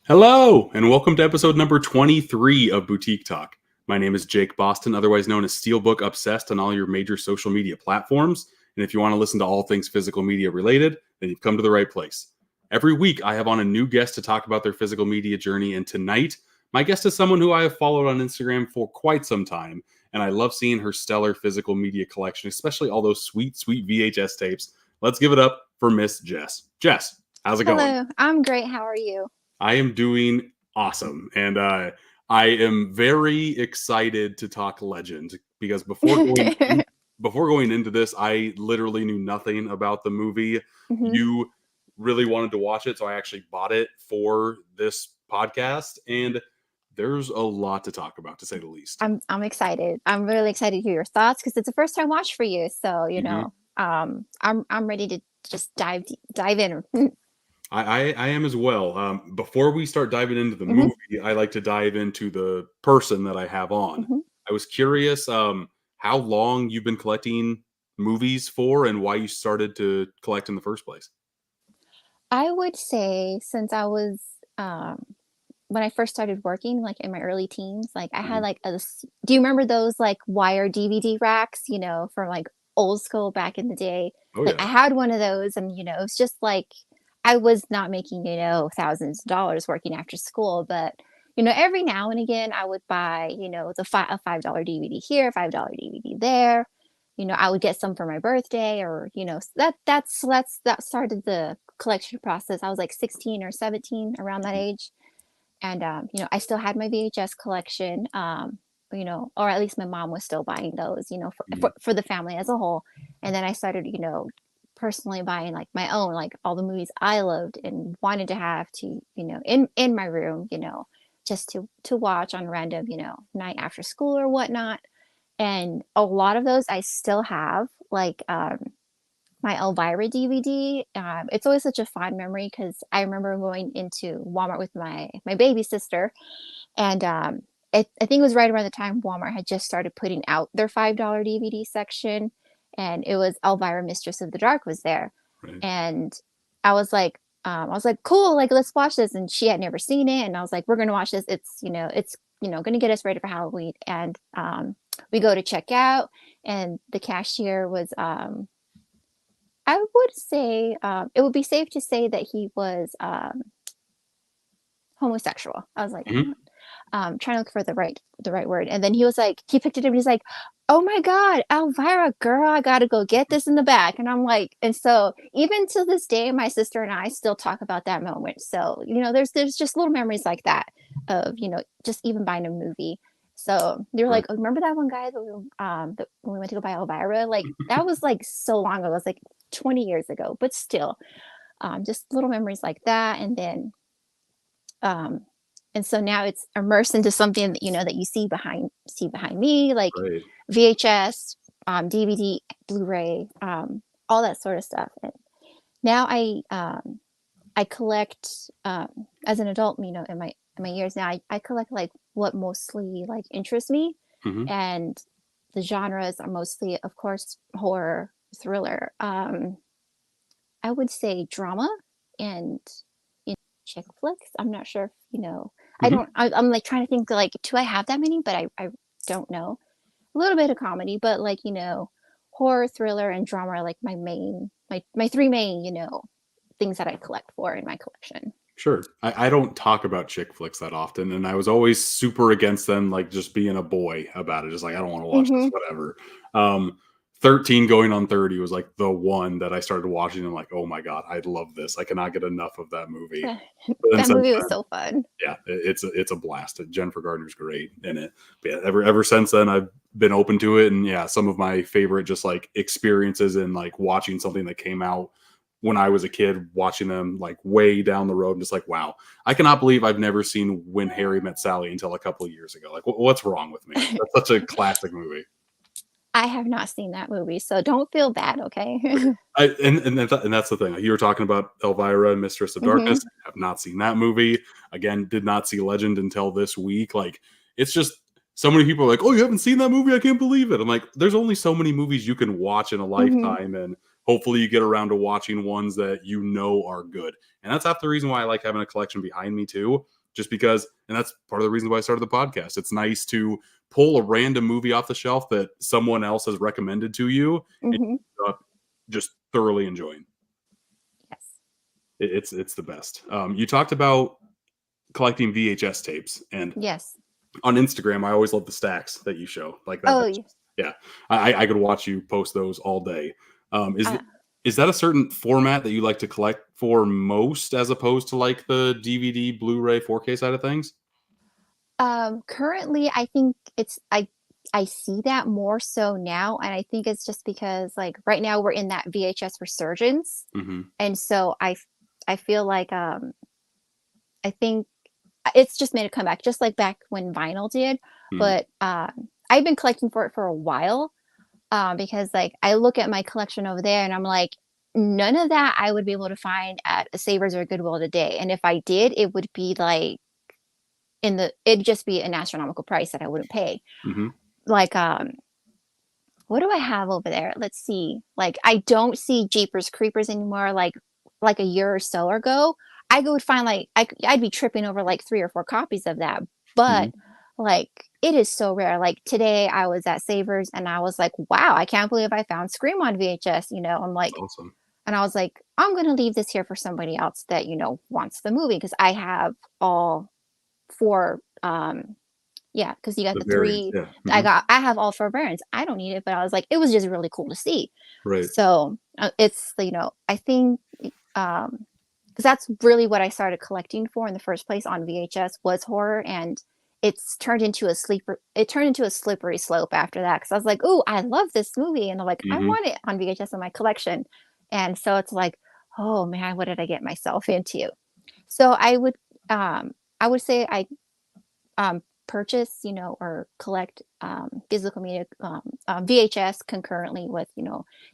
Hello, and welcome to episode number 23 of Boutique Talk. My name is Jake Boston, otherwise known as Steelbook Obsessed on all your major social media platforms. And if you want to listen to all things physical media related, then you've come to the right place. Every week, I have on a new guest to talk about their physical media journey. And tonight, my guest is someone who I have followed on Instagram for quite some time. And I love seeing her stellar physical media collection, especially all those sweet VHS tapes. Let's give it up for Miss Jess. Jess, how's it going? Hello, I'm great. How are you? I am doing awesome. And I am very excited to talk Legend because before going into this, I literally knew nothing about the movie. Mhm. You really wanted to watch it, so I actually bought it for this podcast. And there's a lot to talk about, to say the least. I'm excited. I'm really excited to hear your thoughts because it's a first time watch for you. So I'm ready to just dive in. I am as well. Before we start diving into the Mhm. movie, I like to dive into the person that I have on. Mhm. I was curious how long you've been collecting movies for and why you started to collect in the first place. I would say since I was um, when I first started working, like in my early teens, like I had Mhm. like do you remember those like wire DVD racks? From like old school back in the day. Oh Like I yeah. had one of those, and it was just like I was not making thousands of dollars working after school, but every now and again I would buy a $5 DVD here, $5 DVD there. I would get some for my birthday, or that started the collection process. I was like 16 or 17 around that Mhm. age, and I still had my VHS collection. Or at least my mom was still buying those, for, Mhm. for the family as a whole. And then I started, personally buying like my own, like all the movies I loved and wanted to have to, in my room, just to watch on random, night after school or whatnot. And a lot of those I still have, like my Elvira DVD. It's always such a fond memory because I remember going into Walmart with my baby sister, and I think it was right around the time Walmart had just started putting out their $5 DVD section, and it was Elvira, Mistress of the Dark was there, Right. and I was like, cool, like let's watch this, and she had never seen it, and I was like, we're gonna watch this. It's gonna get us ready for Halloween, and we go to check out, and the cashier was I would say it would be safe to say that he was homosexual. I was like, Mhm. trying to look for the right word, and then he was like, he picked it up, and he's like, "Oh my God, Elvira, girl, I gotta go get this in the back." And I'm like, and so even to this day, my sister and I still talk about that moment. So there's just little memories like that of just even buying a movie. So they're Right. like, oh, remember that one guy that when we went to go buy Elvira? Like that was like so long ago. It was like 20 years ago, but still, just little memories like that. Um, and so now it's immersed into something that that you see behind me, like Right. VHS, DVD, Blu-ray, all that sort of stuff. And now I collect as an adult, in my years now, I collect like what mostly like interests me, Mhm. and the genres are mostly, of course, horror, thriller. I would say drama and chick flicks. I'm not sure if I Mhm. don't. I'm like trying to think like, do I have that many? But I don't know. A little bit of comedy, but like horror, thriller, and drama are like my three main things that I collect for in my collection. Sure. I don't talk about chick flicks that often, and I was always super against them, like just being a boy about it. Just like I don't want to watch this, Mm-hmm. whatever. Um, 13 going on 30 was like the one that I started watching. And I'm like, oh my god, I love this. I cannot get enough of that movie. But then That since movie was then, so fun. yeah, it's a blast. Jennifer Gardner's great in it. But yeah, ever since then, I've been open to it, and yeah, some of my favorite just like experiences in like watching something that came out when I was a kid, watching them like way down the road, and just like, wow, I cannot believe I've never seen When Harry Met Sally until a couple of years ago. Like, what's wrong with me? That's such a classic movie. I have not seen that movie, so don't feel bad, okay? And that's the thing. Like, you were talking about Elvira, Mistress of Hmm. Darkness. Have not seen that movie. Again, did not see Legend until this week. Like, it's just so many people are like, "Oh, you haven't seen that movie? I can't believe it." I'm like, "There's only so many movies you can watch in a Hmm. lifetime, and hopefully, you get around to watching ones that you know are good." And that's half the reason why I like having a collection behind me too. just because, and that's part of the reason why I started the podcast. It's nice to pull a random movie off the shelf that someone else has recommended to you and Hmm. just thoroughly enjoying. Yes. It's the best. You talked about collecting VHS tapes, and Yes. on Instagram, I always love the stacks that you show. Like that. Oh, That's just, yeah, I could watch you post those all day. Um, is uh, is that a certain format that you like to collect for most, as opposed to like the DVD, Blu-ray, 4K side of things? currently, I think I see that more so now, and I think it's just because like right now we're in that VHS resurgence, Hmm. and so I feel like I think it's just made a comeback, just like back when vinyl did. Hmm. But I've been collecting for it for a while, because like I look at my collection over there, and I'm like, none of that I would be able to find at a Savers or a Goodwill today, and if I did, it would be like it'd just be an astronomical price that I wouldn't pay. Hmm. Like, what do I have over there? Let's see. Like, I don't see Jeepers Creepers anymore. Like a year or so ago, I would find like I'd be tripping over like 3 or 4 copies of that. Hmm. But like, it is so rare. Like today, I was at Savers and I was like, wow, I can't believe I found Scream on VHS. I'm That's like, awesome. and I was like, I'm gonna leave this here for somebody else that wants the movie because I have all 4. Yeah, because you got The the variants, 3. yeah. Hmm. I have all 4 variants. I don't need it, but I was like, it was just really cool to see. Right. So, it's, I think, because that's really what I started collecting for in the first place on VHS was horror, and it turned into a slippery slope after that because I was like, "Ooh, I love this movie," and I'm like, "I Hmm. want it on VHS in my collection." And so it's like, "Oh man, what did I get myself into?" So I would say I purchase, or collect physical media, VHS concurrently with,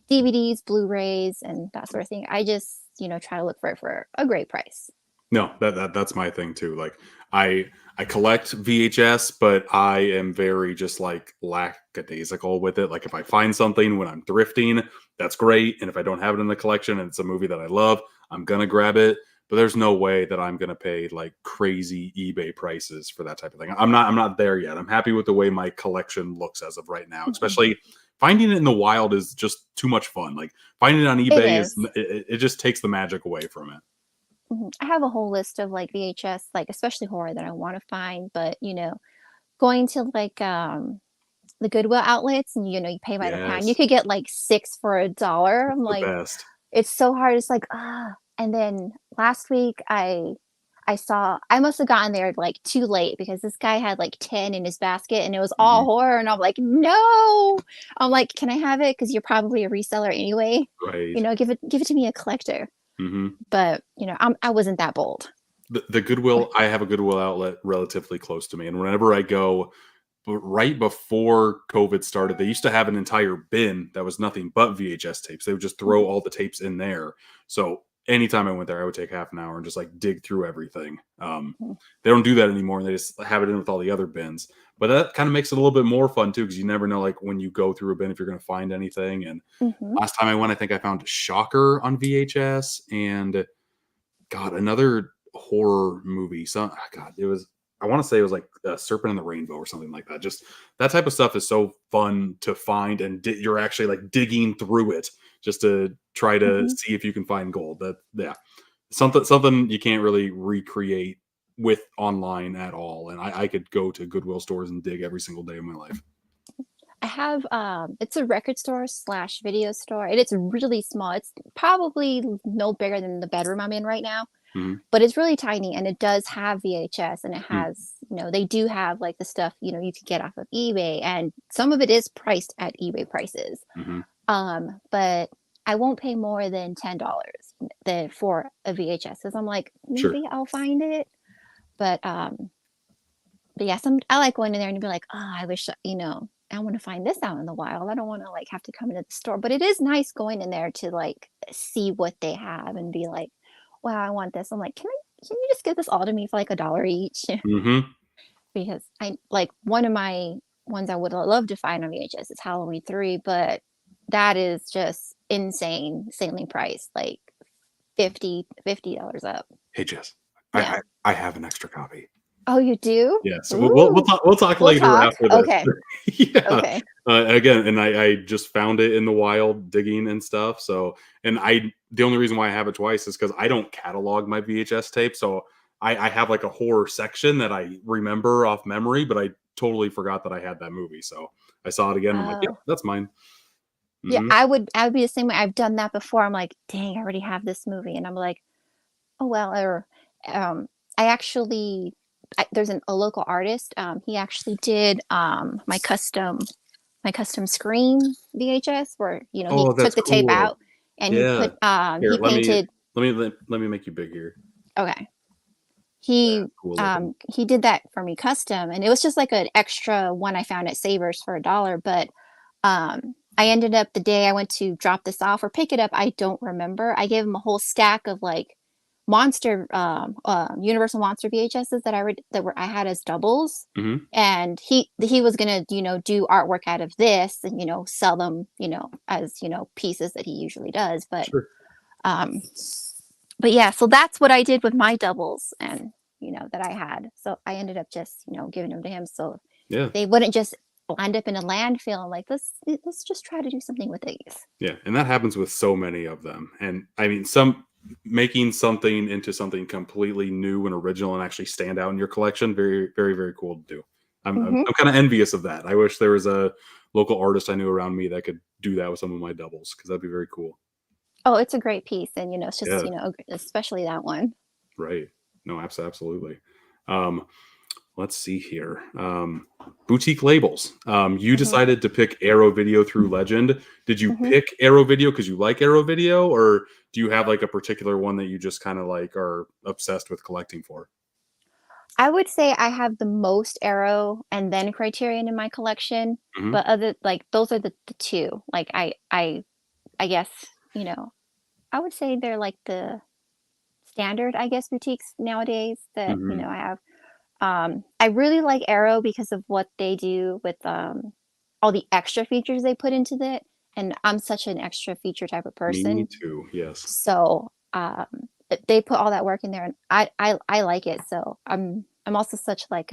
DVDs, Blu-rays, and that sort of thing. I just, try to look for it for a great price. No, that's my thing too. Like I collect VHS, but I am very just like lackadaisical with it. Like if I find something when I'm thrifting, that's great. And if I don't have it in the collection and it's a movie that I love, I'm gonna grab it. But there's no way that I'm gonna pay like crazy eBay prices for that type of thing. I'm not there yet. I'm happy with the way my collection looks as of right now. Mhm. Especially finding it in the wild is just too much fun. Like finding it on It eBay is is. it just takes the magic away from it. Mhm. I have a whole list of like VHS, like especially horror that I want to find, but going to like the Goodwill outlets and you pay by the pound, you Yes. could get like 6 for $1. I'm The like, best. it's so hard. It's like, ah. And then last week I must have gotten there like too late because this guy had like 10 in his basket and it was all Mhm. horror. And I'm like, no. I'm like, can I have it? Because you're probably a reseller anyway. Right. Give it to me a collector. Mhm. But I wasn't that bold. The Goodwill, I have a Goodwill outlet relatively close to me, and whenever I go, but right before COVID started, they used to have an entire bin that was nothing but VHS tapes. They would just throw Mhm, all the tapes in there. So anytime I went there, I would take half an hour and just like dig through everything. mhm, They don't do that anymore, and they just have it in with all the other bins. But that kind of makes it a little bit more fun too, because you never know, like when you go through a bin, if you're going to find anything. And mhm. last time I went, I think I found Shocker on VHS, and God, another horror movie. So, God, it was. I want to say it was like Serpent in the Rainbow or something like that. Just that type of stuff is so fun to find, and you're actually like digging through it just to try to Mhm. see if you can find gold. That yeah, something you can't really recreate with online at all. And I could go to Goodwill stores and dig every single day of my life. I have it's a record store slash video store and it's really small. It's probably no bigger than the bedroom I'm in right now, Hmm. but it's really tiny and it does have VHS and it Hmm. has, they do have like the stuff, you could get off of eBay and some of it is priced at eBay prices. Hmm. But I won't pay more than $10 for a VHS because I'm like, Sure. maybe I'll find it. But yeah, I like going in there and be like, "Oh, I wish, I want to find this out in the wild. I don't want to like have to come into the store." But it is nice going in there to like see what they have and be like, "Wow, I want this." I'm like, can you just give this all to me for like $1 each?" Hmm. Because I like one of my ones I would love to find on VHS is Halloween 3, but that is just insanely priced, like $50 up. Hey, Jess. Yeah. I have an extra copy. Oh, you do? Yeah, so Ooh. we'll talk We'll later talk. after this. Okay. Yeah, Okay. again, and I just found it in the wild digging and stuff. So, and the only reason why I have it twice is because I don't catalog my VHS tape. So I have like a horror section that I remember off memory, but I totally forgot that I had that movie. So I saw it again. I'm like, yep, Oh. that's mine. Yeah, Hmm. I would be the same way. I've done that before. I'm like, dang, I already have this movie. And I'm like, oh well, or I actually there's a local artist. He actually did my custom Scream VHS where he Oh, took that's the tape cool. out and he Yeah. put Here, he painted. let me make you big here. Okay. Yeah, He cool looking. he did that for me custom, and it was just like an extra one I found at Savers for $1, but I ended up the day I went to drop this off or pick it up, I don't remember. I gave him a whole stack of like Universal Monster VHSs I had as doubles, Hmm. and he was gonna do artwork out of this and sell them as pieces that he usually does, Sure. um but yeah, so that's what I did with my doubles and that I had. So I ended up just giving them to him so Yeah. they wouldn't just end up in a landfill. Like let's just try to do something with these. Yeah, and that happens with so many of them. And I mean, some making something into something completely new and original and actually stand out in your collection, very, very, very cool to do. Hmm. I'm kind of envious of that. I wish there was a local artist I knew around me that could do that with some of my doubles because that'd be very cool. Oh, it's a great piece, and it's just Yeah, especially that one. right. No, absolutely. Um, let's see here. Boutique labels. You Hmm. decided to pick Arrow Video through Legend. Did you Hmm. pick Arrow Video because you like Arrow Video, or do you have like a particular one that you just kind of like are obsessed with collecting for? I would say I have the most Arrow and then Criterion in my collection, Hmm. but other like those are the two. Like I guess you know I would say they're like the standard, I guess, boutiques nowadays that Hmm. I have. I really like Arrow because of what they do with all the extra features they put into it, and I'm such an extra feature type of Me person. too. Yes. So they put all that work in there, and I like it. So I'm also such like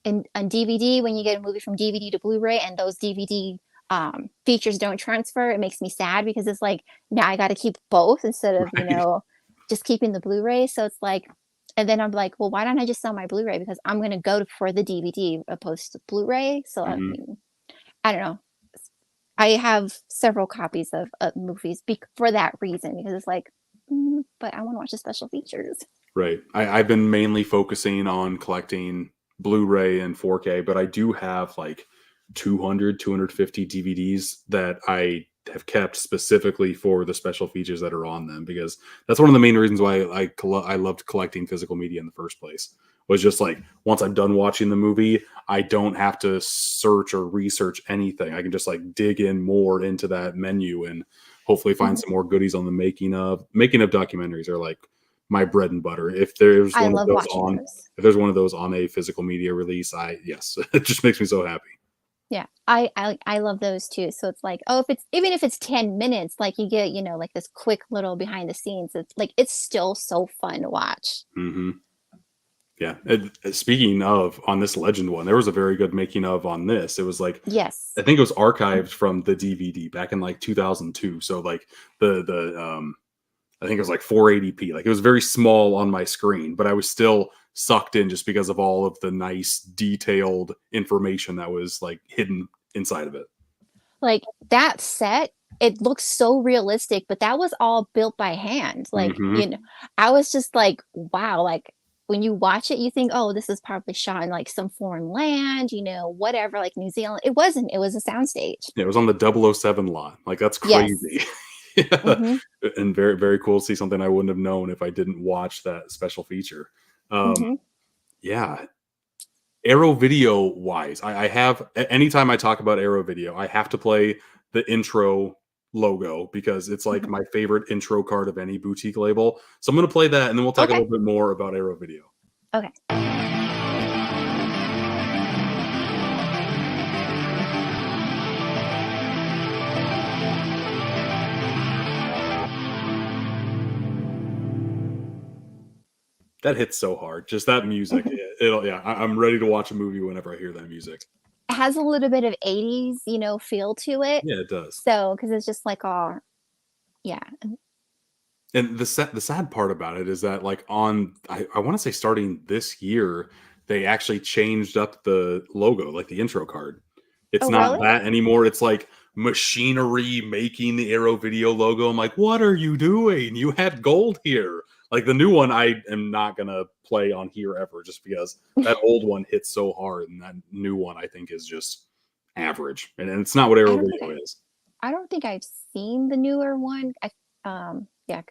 in on DVD when you get a movie from DVD to Blu-ray and those DVD features don't transfer, it makes me sad because it's like now I got to keep both instead of Right. just keeping the Blu-ray. So it's like, and then I'm like, well, why don't I just sell my Blu-ray because I'm gonna go for the DVD opposed to Blu-ray. So I Hmm. mean, I don't know. I have several copies of movies for that reason because it's like, but I want to watch the special features. Right. I've been mainly focusing on collecting Blu-ray and 4K, but I do have like 250 DVDs that I have kept specifically for the special features that are on them because that's one of the main reasons why I loved collecting physical media in the first place. Was just like once I'm done watching the movie, I don't have to search or research anything. I can just like dig in more into that menu and hopefully find Mhm. some more goodies on the making of documentaries are like my bread and butter. If there's I one of love those watching on, those. if there's one of those on a physical media release, yes, it just makes me so happy. Yeah, I love those too. So it's like, oh, if it's even if it's 10 minutes, like you get, like this quick little behind the scenes. It's like it's still so fun to watch. Hmm. Yeah. Speaking of on this Legend one, there was a very good making of on this. It was like Yes. I think it was archived from the DVD back in like 2002. So like the I think it was like 480p. Like it was very small on my screen, but I was still sucked in just because of all of the nice detailed information that was like hidden inside of it. Like that set, it looks so realistic, but that was all built by hand. Like, Hmm. I was just like, wow, like when you watch it, you think, oh, this is probably shot in like some foreign land, whatever, like New Zealand. It wasn't, it was a soundstage. Yeah, it was on the 007 lot. Like that's Yes. crazy. Yeah. Mm-hmm. And very, very cool to see something I wouldn't have known if I didn't watch that special feature. Um, Mm-hmm. yeah. Arrow Video wise, I have anytime I talk about Arrow Video, I have to play the intro logo because it's like Mm-hmm. my favorite intro card of any boutique label. So I'm going to play that and then we'll talk a Okay. little bit more about Arrow Video. Okay. That hits so hard. Just that music. Yeah, I'm ready to watch a movie whenever I hear that music. It has a little bit of 80s, feel to it. Yeah, it does. So, because it's just like all, yeah. And the sad part about it is that like I want to say starting this year, they actually changed up the logo, like the intro card. It's Oh, not really? that anymore. It's like machinery making the Arrow Video logo. I'm like, what are you doing? You had gold here. Like the new one, I am not gonna play on here ever, just because that old one hits so hard, and that new one I think is just average, and it's not what I Arrow don't think Video is. I don't think I've seen the newer one. Yeah,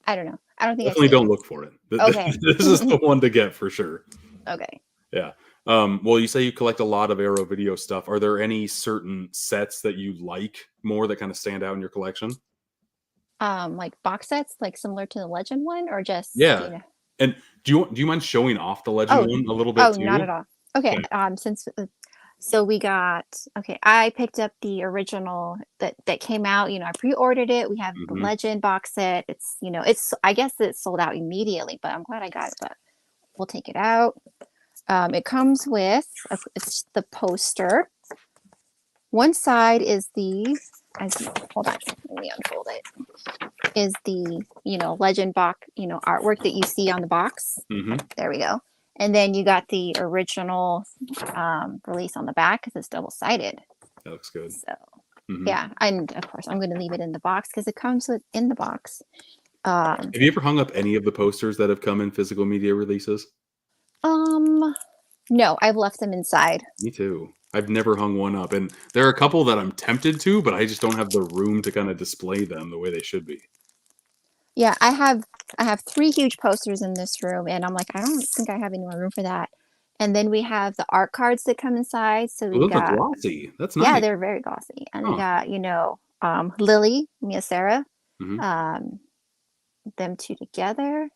I don't know. I don't think I've Definitely seen don't it. look for it. Okay. This is the one to get for sure. Okay. Yeah. Well, you say you collect a lot of Arrow Video stuff. Are there any certain sets that you like more that kind of stand out in your collection? Like box sets, like similar to the Legend one, or just, Yeah. And do you mind showing off the Legend Oh, one a little bit oh, not at too? all. Okay. Okay. Since so we got okay, I picked up the original that came out. I pre-ordered it. We have the Hmm. Legend box set. It's I guess it's sold out immediately, but I'm glad I got it. But we'll take it out. It comes with it's the poster. One side is the as hold on, let me unfold it. Is the Legend box artwork that you see on the box. Hmm. There we go. And then you got the original release on the back because it's double sided. That looks good. So Hmm. yeah, and of course I'm going to leave it in the box because it comes in the box. Have you ever hung up any of the posters that have come in physical media releases? Um, no, I've left them inside. Me too. I've never hung one up, and there are a couple that I'm tempted to, but I just don't have the room to kind of display them the way they should be. Yeah, I have three huge posters in this room, and I'm like, I don't think I have any more room for that. And then we have the art cards that come inside. So Oh, we've those look got glossy. That's yeah, nice. they're very glossy, and we Oh. got Lily, Mia Sarah, Hmm. um, them two together.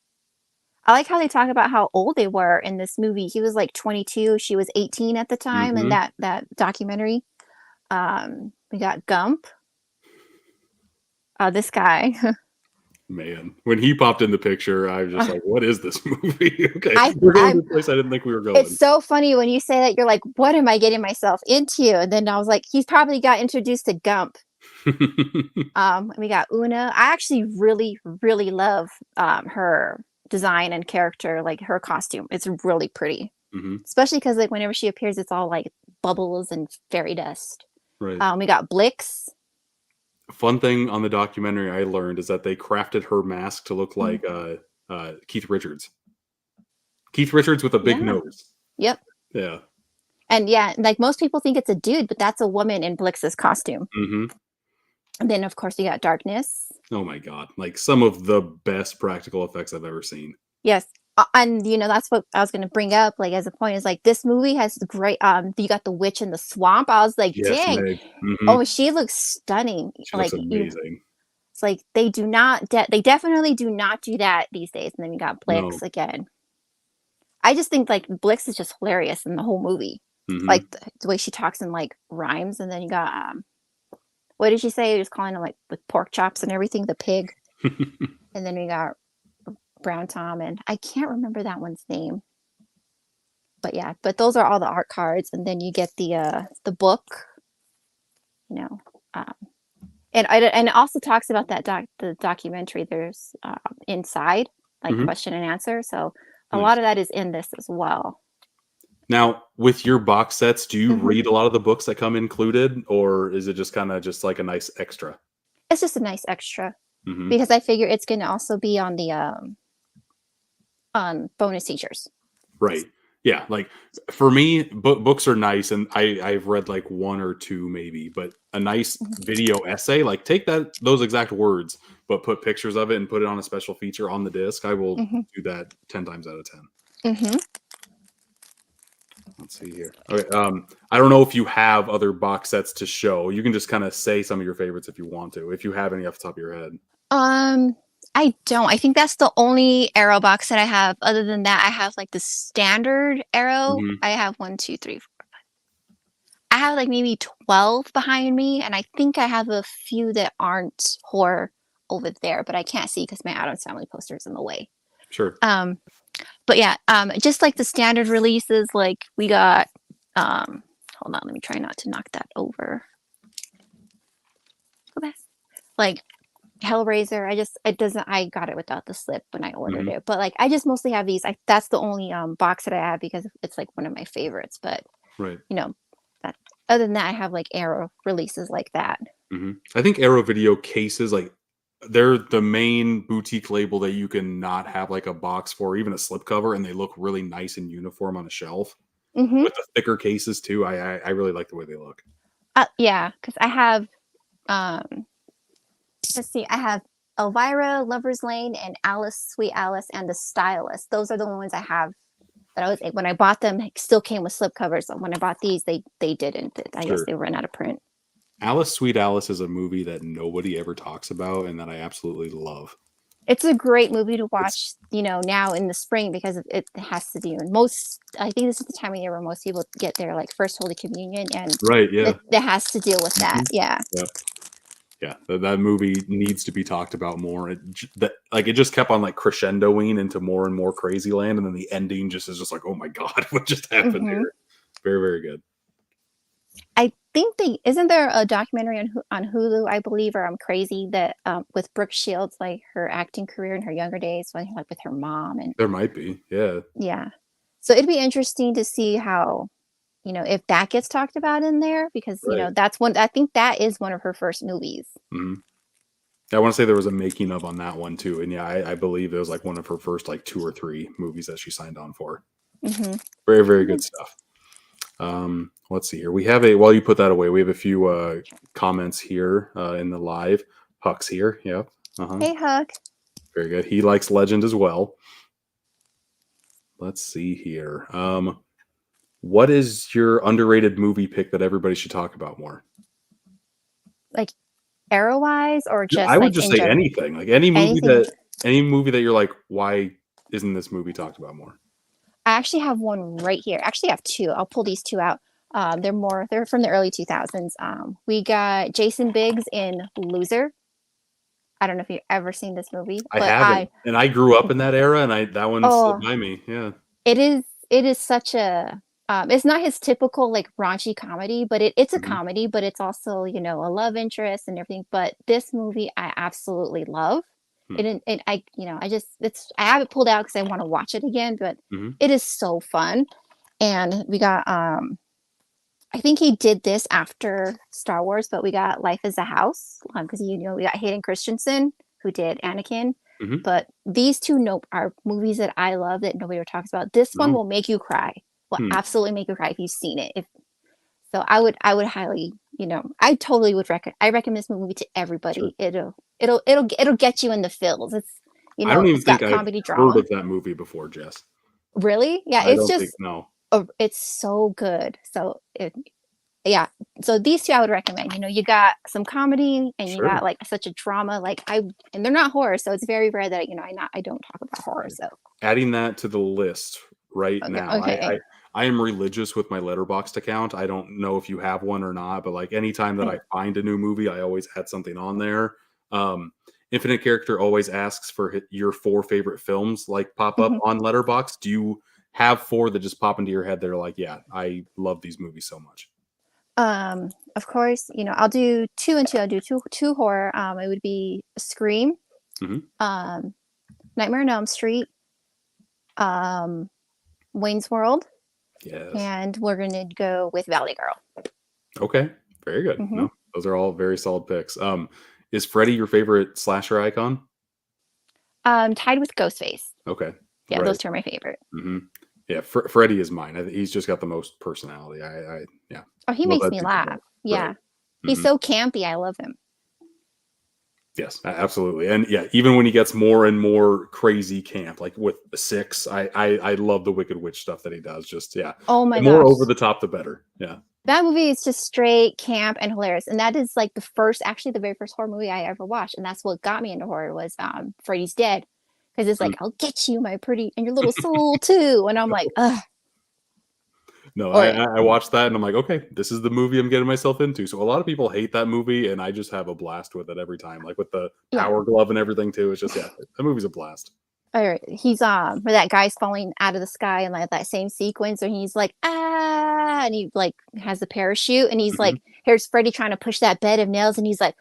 I like how they talk about how old they were in this movie. He was like 22, she was 18 at the time in Hmm. that documentary. We got Gump, this guy. Man, when he popped in the picture, I was just like, "What is this movie?" Okay, I we're going to I'm a place I didn't think we were It's going. so funny when you say that. You're like, what am I getting myself into? And then I was like, he's probably got introduced to Gump. We got Una. I actually really, really love her design and character, like her costume. It's really pretty, Hmm. especially because like whenever she appears, it's all like bubbles and fairy dust. Right. We got Blix. Fun thing on the documentary I learned is that they crafted her mask to look Mhm. like Keith Richards. Keith Richards with a big Yeah. nose. Yep. Yeah. And yeah, like most people think it's a dude, but that's a woman in Blix's costume. Hmm. And then of course you got Darkness. Oh my god! Like some of the best practical effects I've ever seen. Yes. And that's what I was going to bring up like as a point is like this movie has great you got the witch in the swamp. I was like, Yes, "Dang. Meg. Hmm. Oh, she looks stunning." She looks Like you amazing. it's like they definitely do not do that these days. And then you got No. Blix again. I just think like Blix is just hilarious in the whole movie. Hmm. Like the way she talks in like rhymes and then you got what did she say? Just calling him like with pork chops and everything, the pig. And then we got Brown Tom and I can't remember that one's name. But yeah, but those are all the art cards, and then you get the book, you know, um, and it also talks about the documentary. There's inside like Hmm. question and answer, so a lot Nice. of that is in this as well. Now, with your box sets, do you Hmm. read a lot of the books that come included, or is it just kind of just like a nice extra? It's just a nice extra Hmm. because I figure it's going to also be on the on bonus features. Right. Yeah. Like for me, books are nice, and I've read like one or two maybe, but a nice video essay, like take those exact words, but put pictures of it and put it on a special feature on the disc. I will Hmm. do that 10 times out of 10. Hmm. Let's see here. Okay. I don't know if you have other box sets to show. You can just kind of say some of your favorites if you want to, if you have any off the top of your head. Um, I don't. I think that's the only arrow box that I have. Other than that, I have like the standard arrow. Hmm. I have one, two, three, four. I have like maybe 12 behind me, and I think I have a few that aren't horror over there, but I can't see because my Adams Family poster is in the way. Sure. But yeah, just like the standard releases, like we got, hold on, let me try not to knock that over. Go back. Like Hellraiser, I got it without the slip when I ordered Mhm. it. But like, I just mostly have these. That's the only box that I have because it's like one of my favorites. But Right. you know, that other than that, I have like Arrow releases like that. I think Arrow Video cases, like, they're the main boutique label that you can not have like a box for, even a slipcover, and they look really nice and uniform on a shelf Mm-hmm. with the thicker cases too. I really like the way they look. Yeah, because I have um let's see, I have Elvira, Lover's Lane, and Alice, Sweet Alice, and the Stylist. Those are the ones I have that I was when I bought them. It still came with slipcovers. When I bought these, they didn't. I guess Sure. they ran out of print. Alice, Sweet Alice is a movie that nobody ever talks about and that I absolutely love. It's a great movie to It's watch, now in the spring because it has to do. And most, I think this is the time of year where most people get their like first Holy Communion, and right, yeah. that has to deal with that. Mhm. Yeah. Yep. Yeah, that movie needs to be talked about more. It just kept on like crescendoing into more and more crazy land, and then the ending just is just like, oh my god, what just happened Hmm. here? Very, very good. I think isn't there a documentary on Hulu, I believe, or I'm crazy, that with Brooke Shields, like her acting career in her younger days, like with her mom, and There might be, yeah. yeah. So it'd be interesting to see how, if that gets talked about in there, because Right. that's one. I think that is one of her first movies. Mhm. I want to say there was a making of on that one too, and yeah, I believe it was like one of her first like 2 or 3 movies that she signed on for. Hmm. Very, very good stuff. Let's see here. We have while you put that away, we have a few comments here in the live. Huck's here. Yep. Uh-huh. Hey, Huck. Very good. He likes Legend as well. Let's see here. What is your underrated movie pick that everybody should talk about more? Like Arrow wise, or I just would like just in say general? anything. Like any movie Anything. that you're like, why isn't this movie talked about more? I actually have one right here. Actually, I have two. I'll pull these two out. They're from the early 2000s. We got Jason Biggs in Loser. I don't know if you've ever seen this movie, I but haven't, and I grew up in that era, and that one slipped oh, by me. Yeah. it is such a, it's not his typical like raunchy comedy, but it's a Hmm. comedy, but it's also, a love interest and everything. But this movie I absolutely love. Hmm. And I, I have it pulled out because I want to watch it again, but Hmm. it is so fun. And we got I think he did this after Star Wars, but we got Life is a House, because we got Hayden Christensen who did Anakin. Hmm. But these two, nope, are movies that I love that nobody ever talks about. This one No. will make you cry. Will Hmm. absolutely make you cry if you've seen it. If so, I would highly, I totally would recommend this movie to Sure. everybody. It'll get you in the feels. I don't even It's got think I've comedy heard drama. of that movie before, Jess. Really? Yeah, I it's don't think just, no. it's so good. So yeah, so these two I would recommend. You got some comedy and you got Sure. like such a drama. And they're not horror, so it's very rare that I don't talk about horror. So Adding that to the list right okay, now. okay. I am religious with my Letterboxd account. I don't know if you have one or not, but like anytime that I find a new movie, I always add something on there. Infinite Character always asks for your 4 favorite films, like pop up Mhm. on Letterboxd. Do you have 4 that just pop into your head that are like, yeah, I love these movies so much? Of course, I'll do two and two. I'll do two horror. It would be Scream, Hmm. um, Nightmare on Elm Street, um, Wayne's World, Yes. and we're gonna go with Valley Girl. Okay. Very good. Hmm. No, those are all very solid picks. Is Freddy your favorite slasher icon? Tied with Ghostface. Okay. Yeah, Right. those two are my favorite. Hmm. Yeah, Freddie is mine. He's just got the most personality. Yeah, Oh, he love makes that me dude to laugh. death. Right. Yeah, he's Hmm. so campy. I love him. Yes, absolutely. And yeah, even when he gets more and more crazy camp, like with the 6, I love the Wicked Witch stuff that he does. Just yeah, Oh my the more gosh. over the top, the better. Yeah. That movie is just straight camp and hilarious. And that is like the very first horror movie I ever watched. And that's what got me into horror was Freddy's Dead. Because it's Mm. like, I'll get you, my pretty, and your little soul too. And I'm like, ugh. No, Or I watched that and I'm like, okay, this is the movie I'm getting myself into. So a lot of people hate that movie, and I just have a blast with it every time. Like with the yeah. power glove and everything too. It's just yeah, that movie's a blast. or he's where that guy's falling out of the sky and like that same sequence where he's like and he like has the parachute and he's Mhm. like here's Freddy trying to push that bed of nails and he's like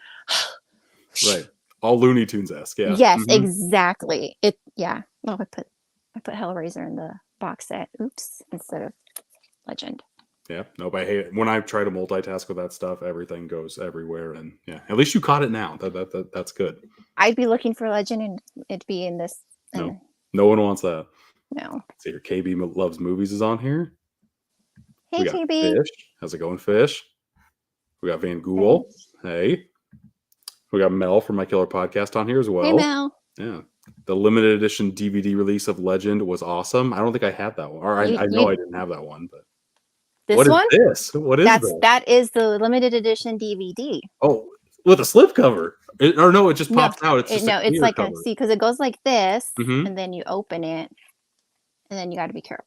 Right. All Looney Tunes-esque, yeah. yes, Mhm. exactly. It yeah. Oh, I put Hellraiser in the box set. Oops, instead of Legend. Yeah, nope, I hate it. When I try to multitask with that stuff, everything goes everywhere, and yeah, at least you caught it now. That's good. I'd be looking for Legend and it'd be in this No, and no one wants that. no. See, your KB Loves Movies is on here. We Hey got KB. Fish. How's it going, Fish? We got Van Hey. Gool. Hey. We got Mel from My Killer Podcast on here as Hey well. Mel. Yeah. The limited edition DVD release of Legend was awesome. I don't think I had that one. Or You I know you I didn't have that one, but this what is one? this? What is this? That is the limited edition DVD. Oh, with a slip cover. Or no, it just No, pops out. It's just a no, it's clear like a cover. see because it goes like this, Mm-hmm. and then you open it, and then you got to be careful,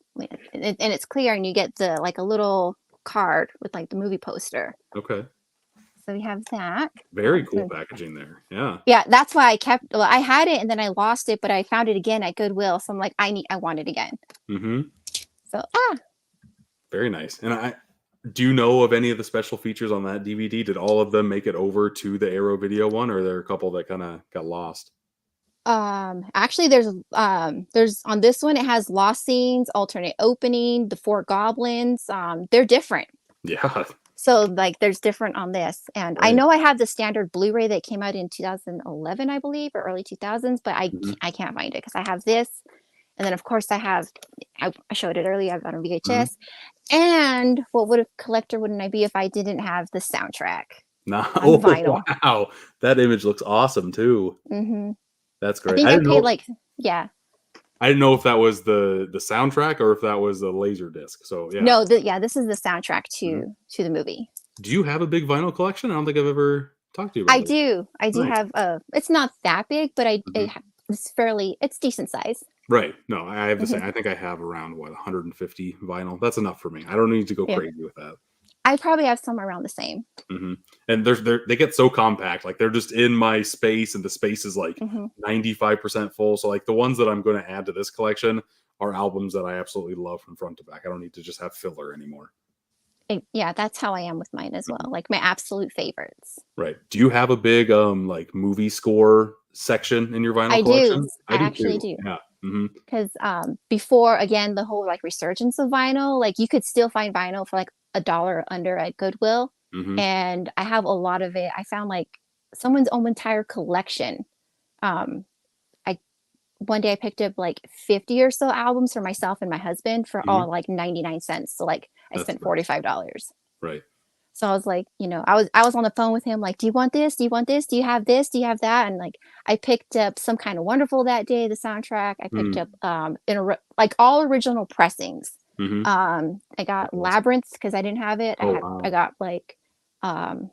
and it's clear, and you get the like a little card with like the movie poster. Okay. So we have that. Very cool packaging there. Yeah. Yeah, that's why I kept. Well, I had it, and then I lost it, but I found it again at Goodwill. So I'm like, I want it again. Mm-hmm. So Very nice. And do you know of any of the special features on that DVD? Did all of them make it over to the Arrow Video one, or are there a couple that kind of got lost? actually there's on this one it has lost scenes, alternate opening, the four goblins. They're different. Yeah. So like there's different on this. And I Right. know I have the standard Blu-ray that came out in 2011, I believe, or early 2000s, but Mhm. I can't find it because I have this. And then of course I showed it earlier, I've got on Mhm. VHS. And what would a collector wouldn't I be if I didn't have the soundtrack No. on Oh, vinyl? wow. That image looks awesome too. hmm That's I great. think I paid like yeah. I didn't know if that was the soundtrack or if that was the laser disc. So yeah. No, this is the soundtrack Mhm. to the movie. Do you have a big vinyl collection? I don't think I've ever talked to you about it. I do Nice. have it's not that big, but Mhm. it's decent size. Right. No, I have the hmm same. I think I have around 150 vinyl. That's enough for me. I don't need to go Yeah. crazy with that. I probably have some around the same. Hmm. And they get so compact, like they're just in my space, and the space is like hmm 95% full. So like the ones that I'm going to add to this collection are albums that I absolutely love from front to back. I don't need to just have filler anymore. Yeah, that's how I am with mine as well. Mhm. Like my absolute favorites. Right? Do you have a big like movie score section in your vinyl I do. collection? I I do actually too. do. Yeah. Hmm. Because before again the whole like resurgence of vinyl, like you could still find vinyl for like $1 under at Goodwill, Hmm. and I have a lot of it. I found like someone's own entire collection. Um, I one day I picked up like 50 or so albums for myself and my husband for Hmm. all like 99 cents. So like I That's spent nice. $45. Right. So I was like, I was on the phone with him like, "Do you want this? Do you want this? Do you have this? Do you have that?" And like I picked up Some Kind of Wonderful that day, the soundtrack. I picked up like all original pressings. Mm-hmm. I got That's awesome. Labyrinth because I didn't have it. Oh I wow. got like um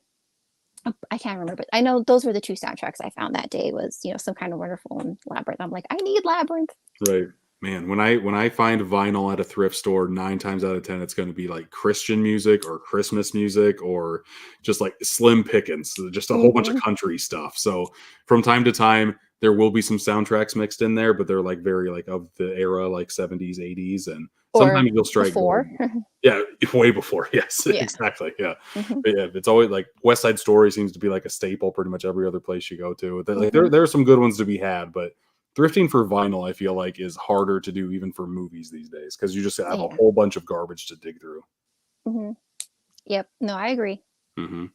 I can't remember, but I know those were the two soundtracks I found that day was, Some Kind of Wonderful and Labyrinth. I'm like, I need Labyrinth. Right. Man, when I find vinyl at a thrift store, 9 times out of 10, it's going to be like Christian music or Christmas music or just like slim pickings, just a whole bunch of hmm country stuff. So from time to time, there will be some soundtracks mixed in there, but they're like very like of the era, like 70s, 80s, and Or sometimes you'll strike gold. before. Yeah, way before. Yes, Yeah. exactly. Yeah. hmm But yeah, it's always like West Side Story seems to be like a staple pretty much every other place you go to. Like hmm there are some good ones to be had, but thrifting for vinyl, I feel like, is harder to do even for movies these days because you just have a Yeah. whole bunch of garbage to dig through. hmm Yep. No, I agree. Hmm.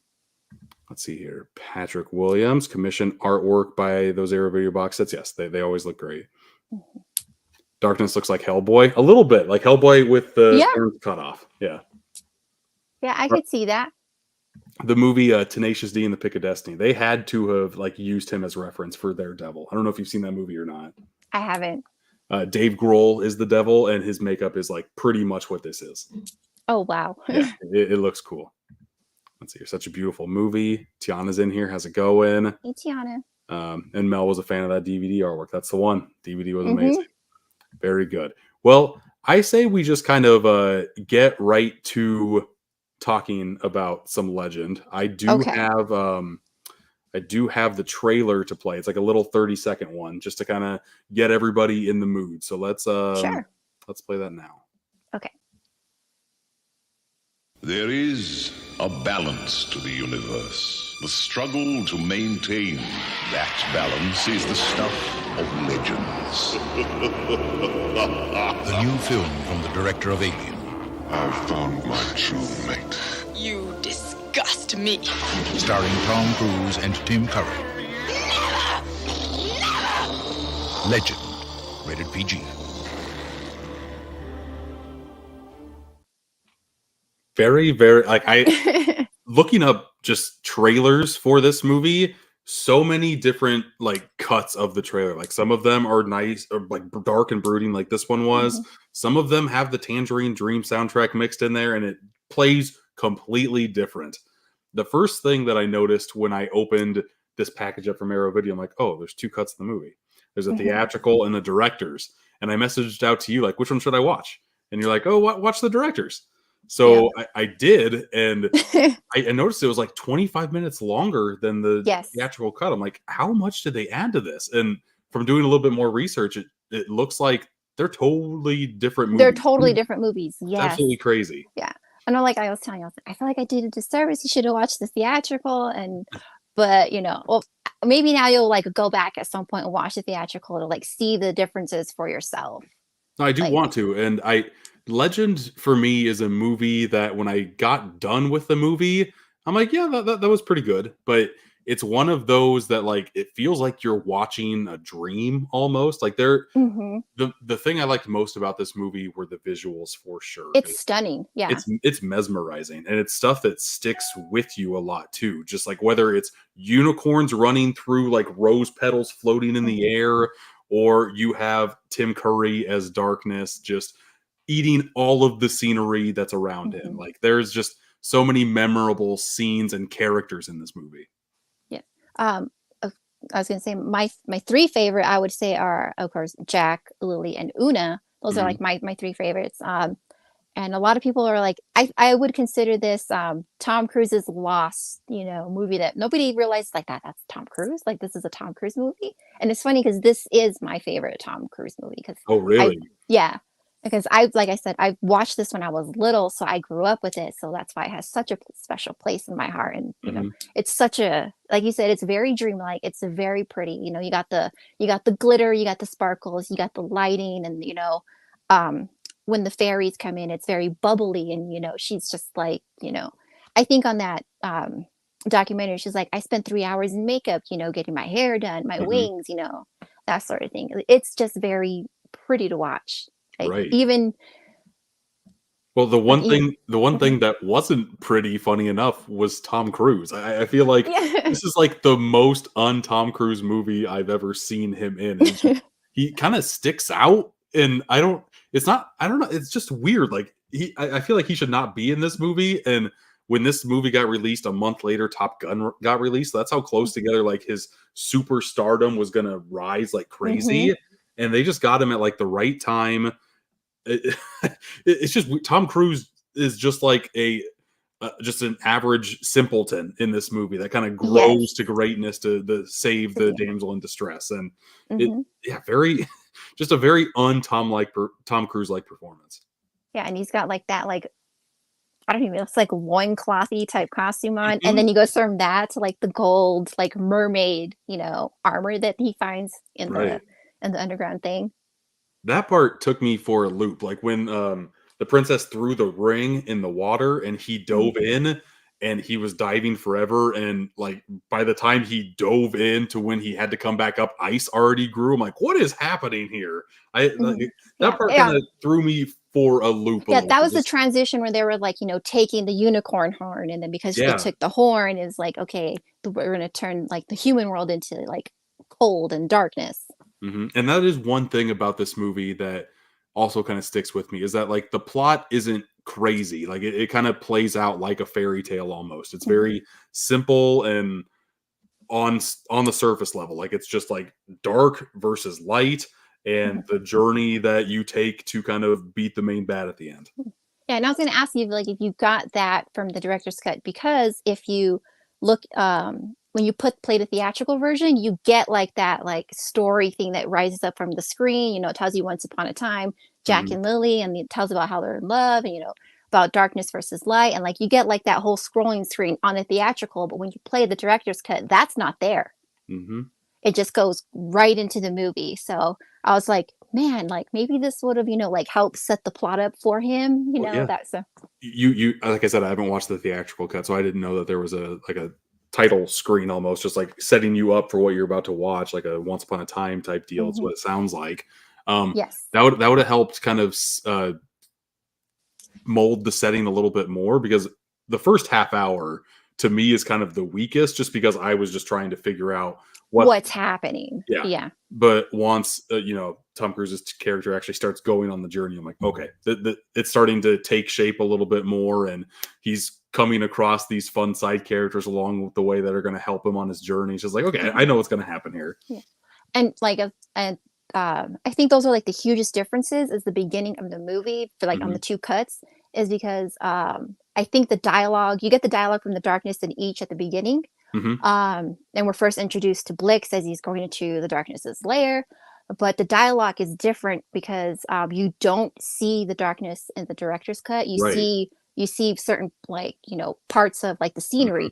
Let's see here. Patrick Williams commissioned artwork by those Arrow Video box sets. Yes, they always look great. Mhm. Darkness looks like Hellboy, a little bit like Hellboy with the Yeah. horns cut off. Yeah. Yeah, I could see that. The movie Tenacious D and the Pick of Destiny, they had to have like used him as reference for their devil. I don't know if you've seen that movie or not. I haven't. Dave Grohl is the devil, and his makeup is like pretty much what this is. Oh, wow. Yeah, it looks cool. Let's see, such a beautiful movie. Tiana's in here. How's it going? Hey, Tiana. And Mel was a fan of that DVD artwork. That's the one. DVD was hmm amazing. Very good. Well, I say we just kind of get right to talking about some Legend. I do Okay. have I do have the trailer to play. It's like a little 30-second one just to kind of get everybody in the mood. So Sure. let's play that now. Okay. There is a balance to the universe. The struggle to maintain that balance is the stuff of legends. The new film from the director of Alien. I've found my true mate. You disgust me. Starring Tom Cruise and Tim Curry. Legend. Rated PG. Very, very like I looking up just trailers for this movie, so many different like cuts of the trailer. Like some of them are nice or like dark and brooding, like this one was. Mhm. Some of them have the Tangerine Dream soundtrack mixed in there, and it plays completely different. The first thing that I noticed when I opened this package up from Arrow Video, I'm like, oh, there's two cuts of the movie. There's a Mhm. theatrical and the director's. And I messaged out to you, like, which one should I watch? And you're like, oh, watch the director's. So I did, and I noticed it was like 25 minutes longer than the Yes. theatrical cut. I'm like, how much did they add to this? And from doing a little bit more research, it looks like they're totally different movies. They're totally different movies. It's Yes. absolutely crazy. Yeah. I know, like I was telling you, I feel like I did a disservice. You should have watched the theatrical, but well, maybe now you'll like go back at some point and watch the theatrical to like see the differences for yourself. No, I do Like, want to, and Legend for me is a movie that when I got done with the movie, I'm like, yeah, that was pretty good. But it's one of those that like it feels like you're watching a dream almost. Like mhm. the thing I liked most about this movie were the visuals for sure. It's stunning. Yeah. It's mesmerizing, and it's stuff that sticks with you a lot too. Just like whether it's unicorns running through like rose petals floating in the Mhm. air, or you have Tim Curry as Darkness just eating all of the scenery that's around him. Mhm. Like there's just so many memorable scenes and characters in this movie. Yeah. Of I was gonna say my three favorite I would say are of course Jack, Lily, and Una. Those are Mhm. like my three favorites. And a lot of people are like, I would consider this Tom Cruise's Lost, movie that nobody realized like that's Tom Cruise. Like this is a Tom Cruise movie, and it's funny because this is my favorite Tom Cruise movie because Oh, I, really? yeah, because like I said, I watched this when I was little, so I grew up with it, so that's why it has such a special place in my heart. And Mhm. it's such a like you said, it's very dreamlike. It's very pretty. You got the glitter, you got the sparkles, you got the lighting, and um when the fairies come in, it's very bubbly, and she's just like, I think on that documentary, she's like, I spent 3 hours in makeup, getting my hair done, my Mhm. wings, that sort of thing. It's just very pretty to watch. Like Right. even Well, like even the one mhm. thing that wasn't pretty, funny enough, was Tom Cruise. I feel like Yeah. this is like the most un-Tom Cruise movie I've ever seen him in. And he kind of sticks out, and I don't know, it's just weird. Like I feel like he should not be in this movie. And when this movie got released a month later, Top Gun got released. That's how close together like his superstardom was gonna rise like Mhm. crazy. And they just got him at like the right time. It, it's just Tom Cruise is just like just an average simpleton in this movie that kind of Yes. grows to greatness to save To the the damsel in distress. And it mhm. yeah, very just a very un-Tom like Tom Cruise like performance. Yeah, and he's got like that like I don't even know, it's like loinclothy type costume on, and Mhm. then he goes from that to like the gold like mermaid, armor that he finds in the Right. underground thing. That part took me for a loop. Like when the princess threw the ring in the water and he Mhm. dove in, and he was diving forever, and like by the time he dove in to when he had to come back up, ice already grew. I'm like, what is happening here? I like, Mhm. that Yeah, part kind yeah. of threw me for a loop a Yeah, little that bit. was the Just transition where they were like, taking the unicorn horn, and then because they yeah. took the horn, is like, okay, we're gonna turn like the human world into like cold and darkness. And that is one thing about this movie that also kind of sticks with me, is that like the plot isn't crazy. Like it kind of plays out like a fairy tale almost. It's Mhm. very simple and on the surface level. Like it's just like dark versus light, and Mhm. the journey that you take to kind of beat the main bad at the end. Yeah, and I was gonna ask you like if you got that from the director's cut because if you look when you play the theatrical version, you get like that like story thing that rises up from the screen. You know, it tells you once upon a time, Jack Mhm. and Lily, and it tells about how they're in love, and you know about darkness versus light, and like you get like that whole scrolling screen on a theatrical. But when you play the director's cut, that's not there. Mhm. It just goes right into the movie. So I was like, man, like maybe this would have, you know, like helped set the plot up for him. You Well, know, yeah. that's a You like I said, I haven't watched the theatrical cut, so I didn't know that there was a title screen almost just like setting you up for what you're about to watch, like a Once Upon a Time type deal. It's mhm. what it sounds like. Yes. That would have helped kind of mold the setting a little bit more because the first half hour to me is kind of the weakest, just because I was just trying to figure out what. What's happening? Yeah. Yeah. But once Tom Cruise's character actually starts going on the journey, I'm like, okay, it's starting to take shape a little bit more, and he's coming across these fun side characters along with the way that are going to help him on his journey. It's just like, okay, I know what's going to happen here. Yeah. And like I think those are like the hugest differences is the beginning of the movie for like on Mhm. the two cuts is because I think the dialogue you get the dialogue from the darkness in each at the beginning. Hmm. And we're first introduced to Blix as he's going into the darkness's lair. But the dialogue is different because you don't see the darkness in the director's cut. Right. You see certain like you know parts of like the Mhm. scenery,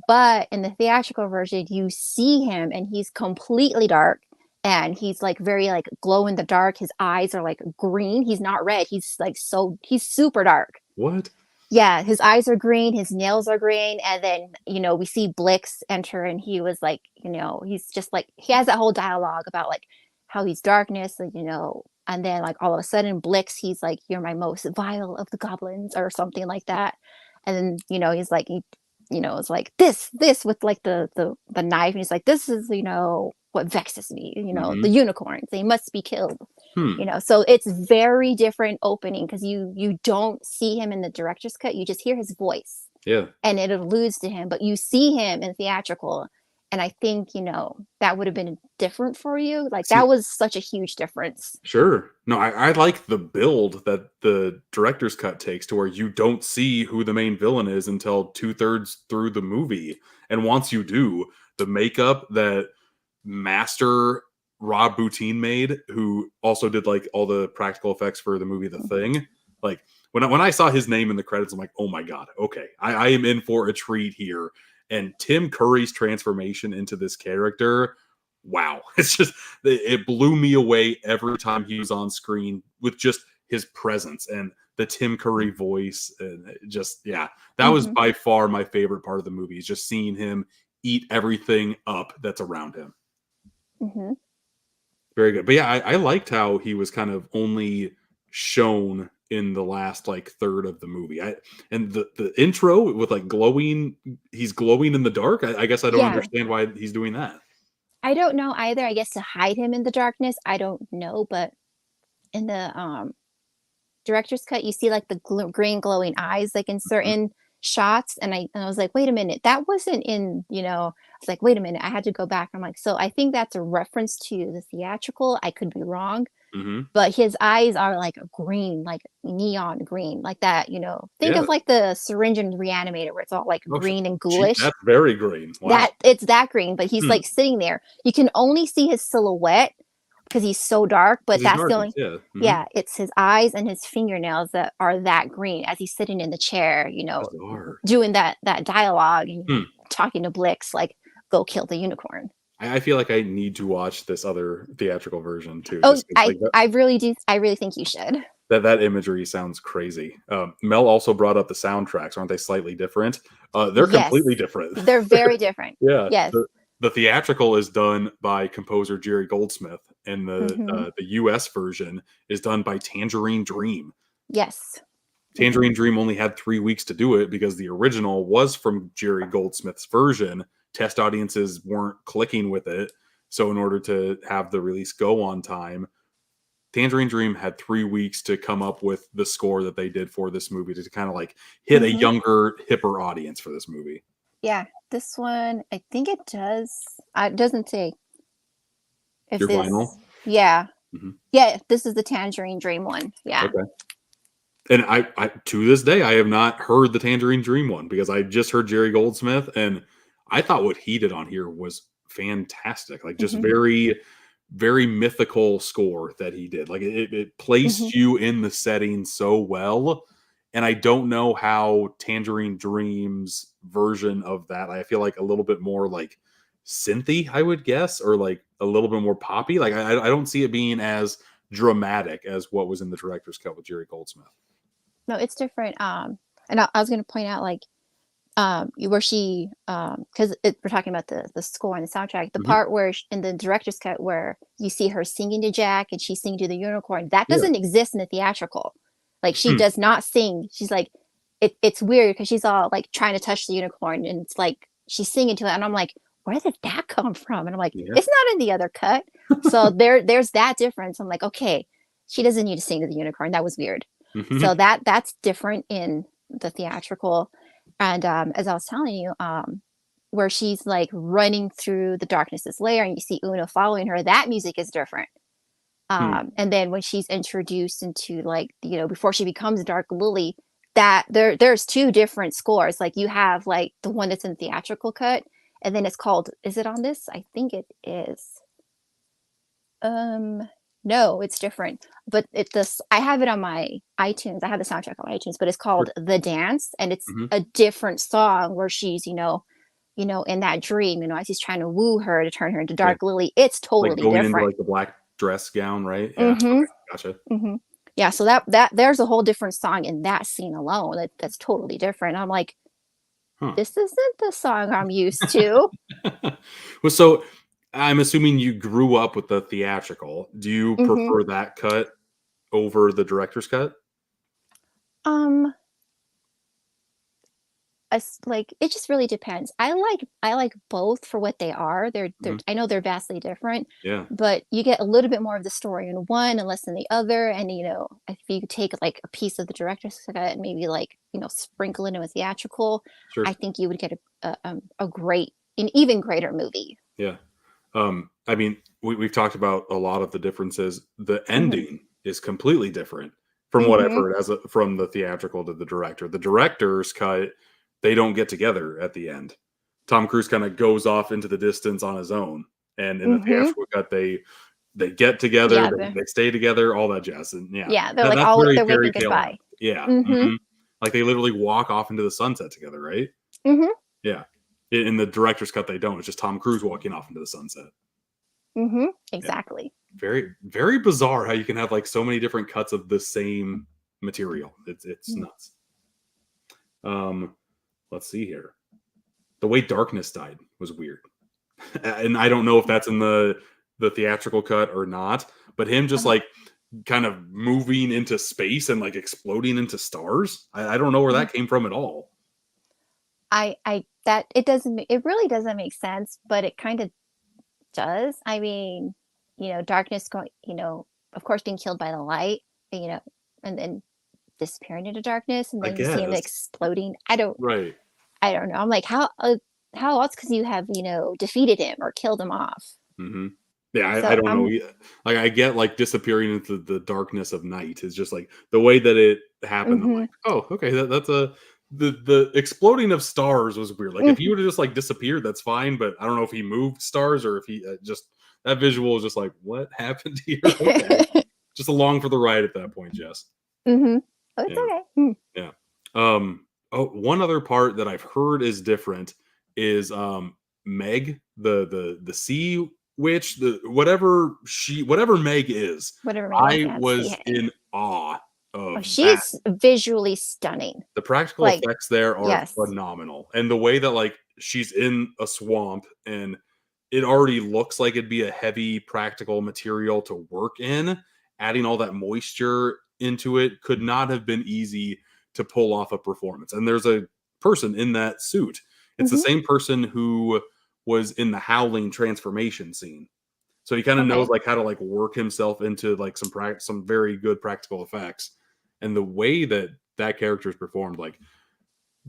but in the theatrical version you see him and he's completely dark and he's like very like glow in the dark. His eyes are like green. He's not red. He's like he's super dark. What? Yeah, his eyes are green, his nails are green, and then, you know, we see Blix enter and he was like, you know, he's just like he has that whole dialogue about like how he's darkness and you know, and then like all of a sudden Blix, he's like, "You're my most vile of the goblins," or something like that. And then, you know, he's like you know, it's like this with like the knife, and he's like, "This is, you know, what vexes me, you know, Hmm. the unicorns, they must be killed." Hmm. You know, so it's very different opening because you don't see him in the director's cut, you just hear his voice Yeah. and it alludes to him, but you see him in theatrical, and I think, you know, that would have been different for you, like, See, that was such a huge difference. sure. No, I like the build that the director's cut takes to where you don't see who the main villain is until 2/3 through the movie. And once you do, the makeup that master Rob Bottin made, who also did like all the practical effects for the movie The Mhm, Thing, like when I saw his name in the credits, I'm like, oh my god, okay, I am in for a treat here. And Tim Curry's transformation into this character, wow, it's just it blew me away every time he was on screen with just his presence and the Tim Curry voice, and just yeah, that was mhm, by far my favorite part of the movie. Is just seeing him eat everything up that's around him. mhm. Very good. But yeah, I liked how he was kind of only shown in the last like third of the movie. And the intro with like glowing, he's glowing in the dark. I guess I don't Yeah, understand why he's doing that. I don't know either, I guess to hide him in the darkness, I don't know, but in the, director's cut, you see like the green glowing eyes like in Mhm. certain shots, and I was like, wait a minute, that wasn't in, you know, I was like, wait a minute, I had to go back. I'm like, so I think that's a reference to the theatrical. I could be wrong, Mhm. but his eyes are like green, like neon green, like that. You know, think Yeah. of like the syringe and reanimator where it's all like Oh, green and gee, ghoulish. that's very green. Wow. That it's that green, but he's Hmm. like sitting there. You can only see his silhouette because he's so dark, but Because he's that's the darkness. only Yeah. Hmm. yeah, it's his eyes and his fingernails that are that green as he's sitting in the chair, you know, Bizarre. doing that dialogue and, you know, Hmm. talking to Blix like, "Go kill the unicorn." I feel like I need to watch this other theatrical version too. Oh, Just 'cause, like I really think you should. that imagery sounds crazy. Mel also brought up the soundtracks. Aren't they slightly different? They're completely Yes. different. They're very different. Yeah, Yes. the theatrical is done by composer Jerry Goldsmith, and Mhm. the US version is done by Tangerine Dream. Yes. Mhm. Tangerine Dream only had 3 weeks to do it because the original was from Jerry Goldsmith's version. Test audiences weren't clicking with it, so in order to have the release go on time, Tangerine Dream had 3 weeks to come up with the score that they did for this movie to kind of like hit a Mhm. younger, hipper audience for this movie. Yeah. This one, I think it does it doesn't say if Your this vinyl? yeah. Mhm. Yeah, this is the Tangerine Dream one. Yeah. Okay. And I to this day, I have not heard the Tangerine Dream one because I just heard Jerry Goldsmith, and I thought what he did on here was fantastic. Like just Mhm. very, very mythical score that he did. Like it placed Mhm. you in the setting so well. And I don't know how Tangerine Dream's version of that, I feel like a little bit more like synthy, I would guess, or like a little bit more poppy. Like I don't see it being as dramatic as what was in the director's cut with Jerry Goldsmith. No, it's different. And I was going to point out, like, where she, because we're talking about the score and the soundtrack, the Mhm. part where in the director's cut where you see her singing to Jack and she's singing to the unicorn, that Yeah. doesn't exist in the theatrical. Like, she Hmm. does not sing. She's like, it's weird because she's all like trying to touch the unicorn and it's like she's singing to it, and I'm like, where did that come from? And I'm like, Yeah. it's not in the other cut. So there's that difference. I'm like, okay, she doesn't need to sing to the unicorn. That was weird. Mhm. So that's different in the theatrical. And as I was telling you, where she's like running through the darkness's lair and you see Una following her, that music is different. Hmm. And then when she's introduced into, like, before she becomes Dark Lily, that there's two different scores. Like, you have like the one that's in theatrical cut, and then it's called, is it on this? I think it is. No, it's different. But I have it on my iTunes. I have the soundtrack on iTunes, but it's called The Dance, and it's Mhm. a different song where she's, in that dream, as he's trying to woo her to turn her into Yeah. Dark Lily. It's Like totally going into different. like the black dress gown, right? Yeah. Mm-hmm. Okay, gotcha. Mm-hmm. Yeah, so that there's a whole different song in that scene alone. That's totally different. I'm like, Huh. this isn't the song I'm used to. Well, so I'm assuming you grew up with the theatrical. Do you Mm-hmm. prefer that cut over the director's cut? Um, like, it just really depends. I like both for what they are. They're Mhm. I know they're vastly different, Yeah. but you get a little bit more of the story in one and less in the other. And if you could take like a piece of the director's cut and maybe, like, sprinkle it in a theatrical, Sure. I think you would get a great, an even greater movie. Yeah. I mean, we've talked about a lot of the differences. The Mm-hmm. ending is completely different from what I've Mm-hmm. heard from the theatrical to the director. The director's cut, they don't get together at the end. Tom Cruise kind of goes off into the distance on his own. And in the Mm-hmm. theatrical cut, they get together, Yeah, they stay together, all that jazz. And yeah, yeah, they're like that's all very they're fairy waving tale. goodbye. Yeah. Mm-hmm. Mhm. Like they literally walk off into the sunset together, right? Mm-hmm. Yeah. In the director's cut, they don't. It's just Tom Cruise walking off into the sunset. Mm-hmm. Yeah. Exactly. Very, very bizarre how you can have like so many different cuts of the same material. It's nuts. Let's see here. The way Darkness died was weird. And I don't know if that's in the theatrical cut or not, but him just like kind of moving into space and like exploding into stars. I don't know where that came from at all. It really doesn't make sense, but it kind of does. I mean, darkness going, of course, being killed by the light, and then disappearing into darkness, and I then you see him guess. exploding. Right. I don't know. I'm like, how else could you have, defeated him or killed him off? Mm-hmm. Yeah, I So don't know. Like I get like disappearing into the darkness of night is just like the way that it happened. I'm like, oh, okay, that's the exploding of stars was weird. Like if he would have just like disappeared, that's fine. But I don't know if he moved stars or if he just that visual is just like what happened here. Okay, just along for the ride at that point, Jess. Mm-hmm. Oh, it's Yeah. okay. Yeah. Oh, one other part that I've heard is different is Meg, the sea witch, whatever Meg is. Whatever made I sense. was in awe of that. She's visually stunning. The practical like, effects there are yes. phenomenal. And the way that like she's in a swamp and it already looks like it'd be a heavy practical material to work in, adding all that moisture into it could not have been easy to pull off a performance. And there's a person in that suit. It's the same person who was in the Howling transformation scene. So he kind of knows like how to like work himself into like some very good practical effects. And the way that character is performed, like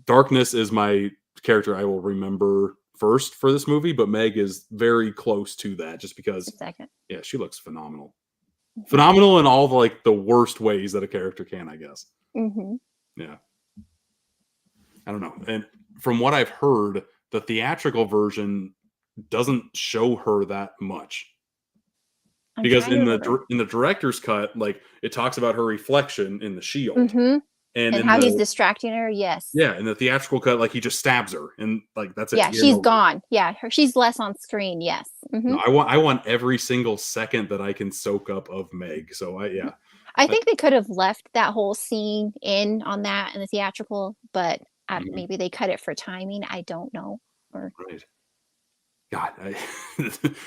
Darkness is my character I will remember first for this movie, but Meg is very close to that just because yeah, she looks phenomenal. Phenomenal in all the like the worst ways that a character can, I guess. Yeah. I don't know. And from what I've heard, the theatrical version doesn't show her that much. I'm Because trying to remember. in the director's cut, like it talks about her reflection in the shield, Mm-hmm. and And in how he's the distracting her. Yes. in the theatrical cut, like he just stabs her, and like that's it. Yeah, Game she's over. gone. Yeah, she's less on screen. Yes. No, Hmm. I want every single second that I can soak up of Meg. So I think they could have left that whole scene on that in the theatrical, but Mhm, maybe they cut it for timing. I don't know. Or right. God,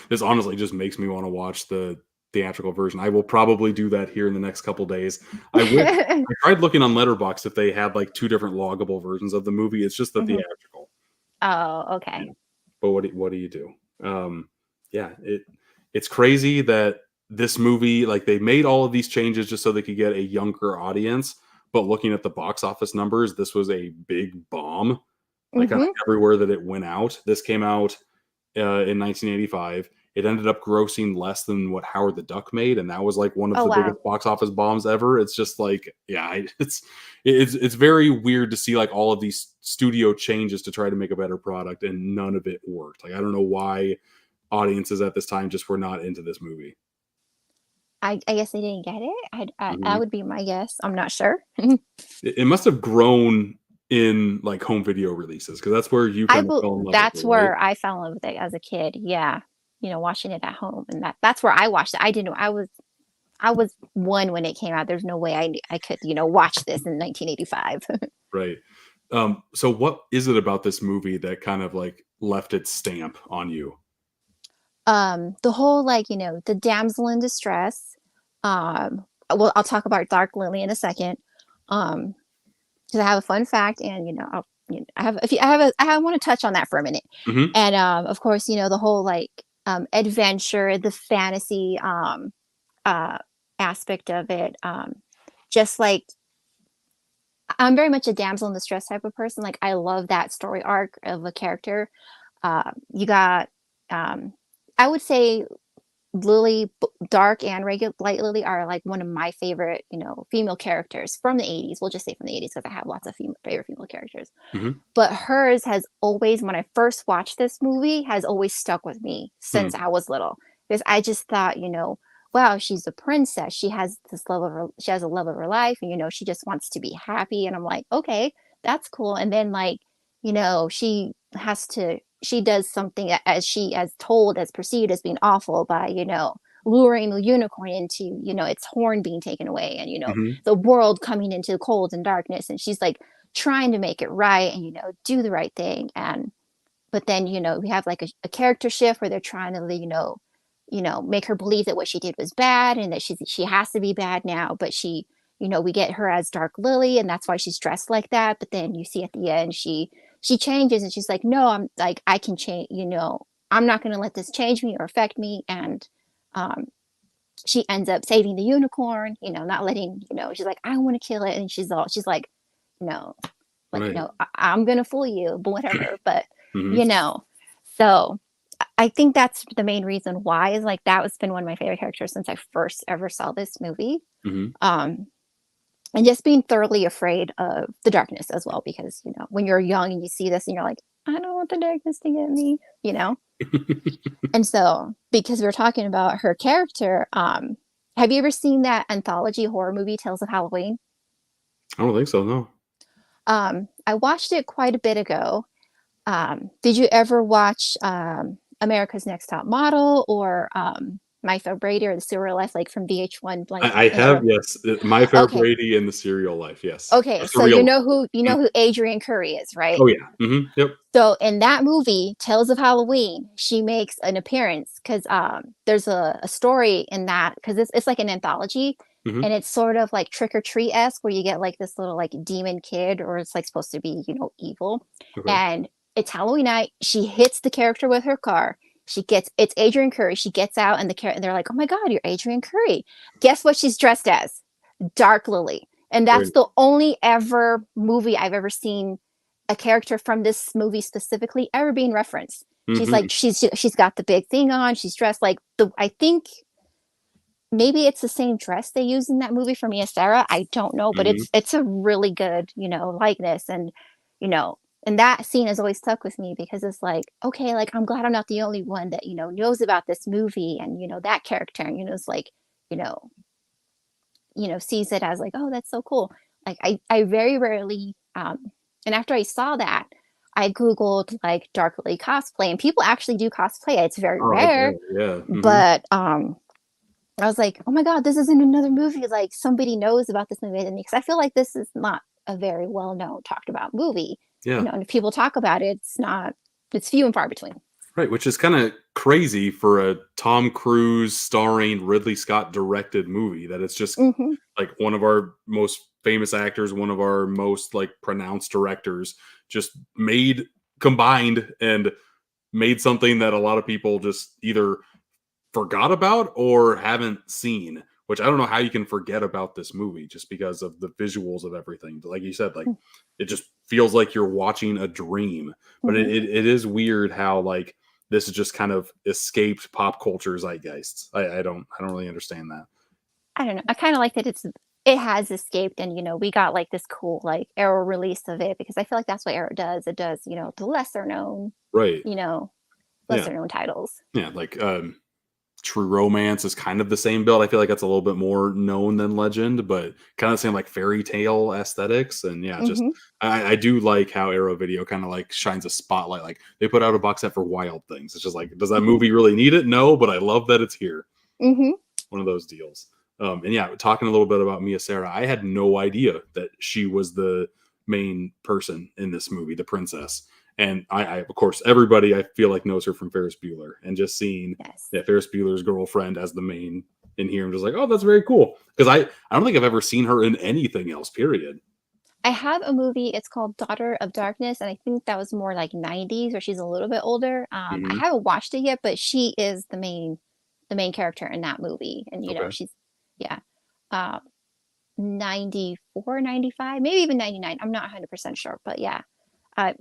this honestly just makes me want to watch the theatrical version. I will probably do that here in the next couple days. I tried looking on Letterboxd if they had like two different loggable versions of the movie. It's just the Mhm. theatrical. Oh, okay. But what do you do? Yeah, it's crazy that this movie, like they made all of these changes just so they could get a younger audience. But looking at the box office numbers, this was a big bomb. Like kind of Hmm. everywhere that it went out. This came out in 1985. It ended up grossing less than what Howard the Duck made, and that was like one of Oh, the wow. biggest box office bombs ever. It's just like, it's very weird to see like all of these studio changes to try to make a better product, and none of it worked. Like I don't know why audiences at this time just were not into this movie. I guess they didn't get it. That Mhm. would be my guess. I'm not sure. It must have grown in like home video releases because that's where you kind of fell in love with That's it, right? where I fell in love with it as a kid. Yeah. Watching it at home, and that's where I watched it. I didn't know I was one when it came out. There's no way I could, watch this in 1985. Right. So what is it about this movie that kind of like left its stamp on you? The whole like, the damsel in distress. Well, I'll talk about Dark Lily in a second. Because I have a fun fact, and I have if you, I want to touch on that for a minute. Hmm. And of course, the whole like adventure, the fantasy uh aspect of it. Just like I'm very much a damsel in distress type of person. Like I love that story arc of a character. You got I would say Lily, Dark and regular Light Lily are like one of my favorite, female characters from the 80s. We'll just say from the 80s because I have lots of favorite female characters. Hmm. But hers has always, when I first watched this movie, has always stuck with me Hmm. since I was little. Because I just thought, wow, she's a princess. She has a love of her life, and she just wants to be happy. And I'm like, okay, that's cool. And then like, she does something as told, as perceived as being awful by, luring the unicorn into, its horn being taken away, and, Hmm. the world coming into cold and darkness. And she's like trying to make it right and, do the right thing. And, but then, we have like a character shift where they're trying to, make her believe that what she did was bad and that she has to be bad now. But we get her as Dark Lily, and that's why she's dressed like that. But then you see at the end, she changes, and she's like, no, I'm like, I can change, I'm not going to let this change me or affect me. And um, she ends up saving the unicorn, not letting, she's like, I want to kill it. And she's like, no, like, Right. I'm going to fool you, but whatever. But, Hmm. you know, so I think that's the main reason why is like, that was been one of my favorite characters since I first ever saw this movie. Hmm. Um, and just being thoroughly afraid of the darkness as well, because when you're young and you see this and you're like, I don't want the darkness to get me. And so because we're talking about her character, have you ever seen that anthology horror movie Tales of Halloween? I don't think so. No. I watched it quite a bit ago. Did you ever watch America's Next Top Model, or My Fair Brady, or The Serial Life, like from VH1, like I in the have, early. yes, My Fair Okay. Brady and the Serial Life. Yes. Okay, so Surreal. you know Mhm. who Adrian Curry is, right? Oh yeah. Yep. So in that movie, Tales of Halloween, she makes an appearance because there's a story in that, because it's like an anthology, Hmm. and it's sort of like Trick or Treat esque, where you get like this little like demon kid, or it's like supposed to be evil, Okay. and it's Halloween night. She hits the character with her car. It's Adrian Curry. She gets out, and and they're like, oh my god, you're Adrian Curry. Guess what she's dressed as? Dark Lily. And that's Right. the only ever movie I've ever seen a character from this movie specifically ever being referenced. She's Hmm. like, she's got the big thing on. She's dressed like I think maybe it's the same dress they use in that movie for Mia Sarah. I don't know, but Hmm. it's a really good, likeness. And, And that scene has always stuck with me because it's like, okay, like I'm glad I'm not the only one that, knows about this movie and, that character and, it's like, you know, sees it as like, oh, that's so cool. Like I very rarely, and after I saw that, I Googled like darkly cosplay and people actually do cosplay. It's very Oh, I rare, bet. Yeah. but, I was like, oh my God, this isn't another movie. Like somebody knows about this movie because I feel like this is not a very well known talked about movie. Yeah. And if people talk about it, it's few and far between. Right, which is kind of crazy for a Tom Cruise starring Ridley Scott directed movie that it's just Hmm. like one of our most famous actors, one of our most like pronounced directors just combined and made something that a lot of people just either forgot about or haven't seen, which I don't know how you can forget about this movie just because of the visuals of everything. Like you said, like it just feels like you're watching a dream. But Hmm. it is weird how like this has just kind of escaped pop culture zeitgeists. I don't really understand that. I don't know. I kind of like that it has escaped and we got like this cool like Arrow release of it because I feel like that's what Arrow does. It does, the Right. Yeah. lesser known titles. Yeah. Like True Romance is kind of the same build. I feel like that's a little bit more known than Legend, but kind of the same like fairy tale aesthetics. And yeah, just Hmm. I do like how Arrow Video kind of like shines a spotlight. Like they put out a box set for Wild Things. It's just like, does that movie really need it? No, but I love that it's here. Hmm. One of those deals. And yeah, talking a little bit about Mia Sara, I had no idea that she was the main person in this movie, the princess. And I of course, everybody I feel like knows her from Ferris Bueller, and just seeing Yes. Ferris Bueller's girlfriend as the main in here, I'm just like, oh, that's very cool. Because I don't think I've ever seen her in anything else. Period. I have a movie, it's called Daughter of Darkness, and I think that was more like 90s or she's a little bit older. I Hmm. haven't watched it yet, but she is the main character in that movie. And Okay. she's yeah. Uh 94, 95, maybe even 99. I'm not 100% sure, but yeah.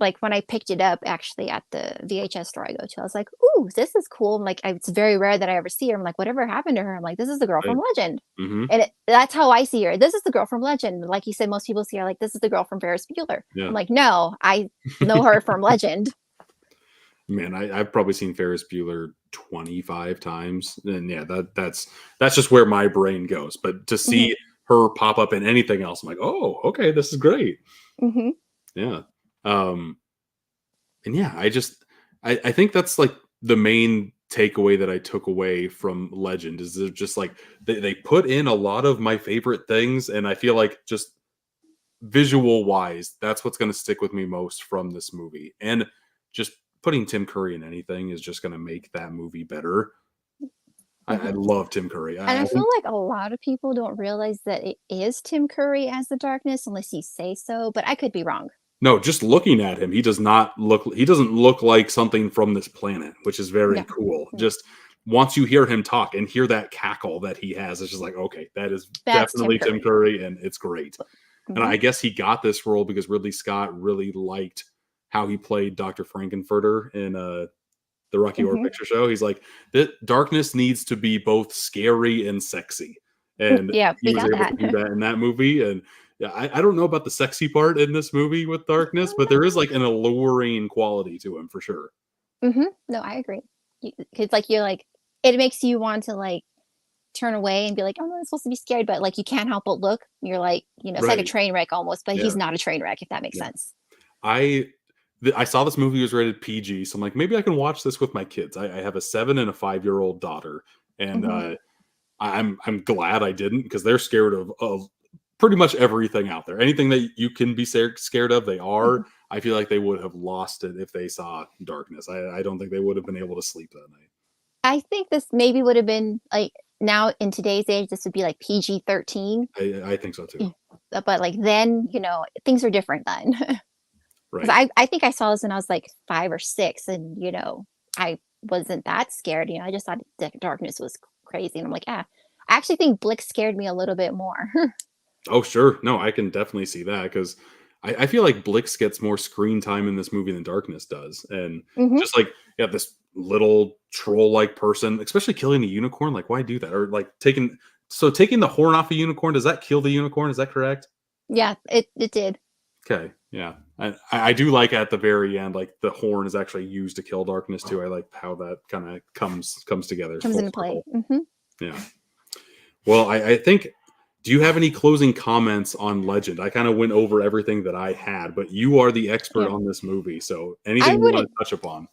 Like when I picked it up actually at the VHS store I go to, I was like, "Ooh, this is cool." I'm like, it's very rare that I ever see her. I'm like, "Whatever happened to her?" I'm like, "This is the girl Right. from Legend." Hmm. And that's how I see her. This is the girl from Legend. Like you said, most people see her like this is the girl from Ferris Bueller. Yeah. I'm like, no, I know her from Legend. Man, I've probably seen Ferris Bueller 25 times. And yeah, that's just where my brain goes. But to Hmm. see her pop up in anything else, I'm like, oh, okay, this is great. Hmm. Yeah. Um, and yeah, I think that's like the main takeaway that I took away from Legend is they're just like they put in a lot of my favorite things, and I feel like just visual wise, that's what's going to stick with me most from this movie. And just putting Tim Curry in anything is just going to make that movie better. I Hmm. love Tim Curry. And I I feel think like a lot of people don't realize that it is Tim Curry as the darkness unless you say so, but I could be wrong. no, just looking at him, he doesn't look like something from this planet, which is very No. cool. Just once you hear him talk and hear that cackle that he has, it's just like, okay, that is That's Tim definitely Tim Curry. Curry, and it's great. And Hmm. I guess he got this role because Ridley Scott really liked how he played Dr. Frankenfurter in the Rocky Horror Hmm. Picture Show. He's like, that darkness needs to be both scary and sexy. And Yeah, he we was got able that. to do that in that movie. And yeah, I don't know about the sexy part in this movie with darkness, but there is like an alluring quality to him for sure. No, I agree. It's like you're like it makes you want to like turn away and be like, "Oh, no, I'm supposed to be scared," but like you can't help but look. You're like, it's like a Right. train wreck almost, but Yeah. he's not a train wreck if that makes Yeah. sense. I I saw this movie was rated PG, so I'm like, maybe I can watch this with my kids. I have a 7 and a 5-year-old daughter, and Hmm. I'm glad I didn't because they're scared of pretty much everything out there. Anything that you can be scared of, they Hmm. are. I feel like they would have lost it if they saw darkness. I don't think they would have been able to sleep that night. I think this maybe would have been like now in today's age, this would be like PG-13. I think so too. But like then, things are different then. Because Right. I think I saw this when I was like 5 or 6, and I wasn't that scared. I just thought darkness was crazy, and I'm like, I actually think Blick scared me a little bit more. Oh, sure. No, I can definitely see that because I feel like Blix gets more screen time in this movie than Darkness does. And Hmm. just like, yeah, this little troll like person, especially killing a unicorn, like, why do that? Or like taking the horn off a unicorn, does that kill the unicorn? Is that correct? Yeah, it did. Okay. Yeah. I do like at the very end, like the horn is actually used to kill darkness too. I like how that kind of comes together. Comes full into play. circle. Yeah. Well, I think. Do you have any closing comments on Legend? I kind of went over everything that I had, but you are the expert on this movie, so anything you want to touch upon?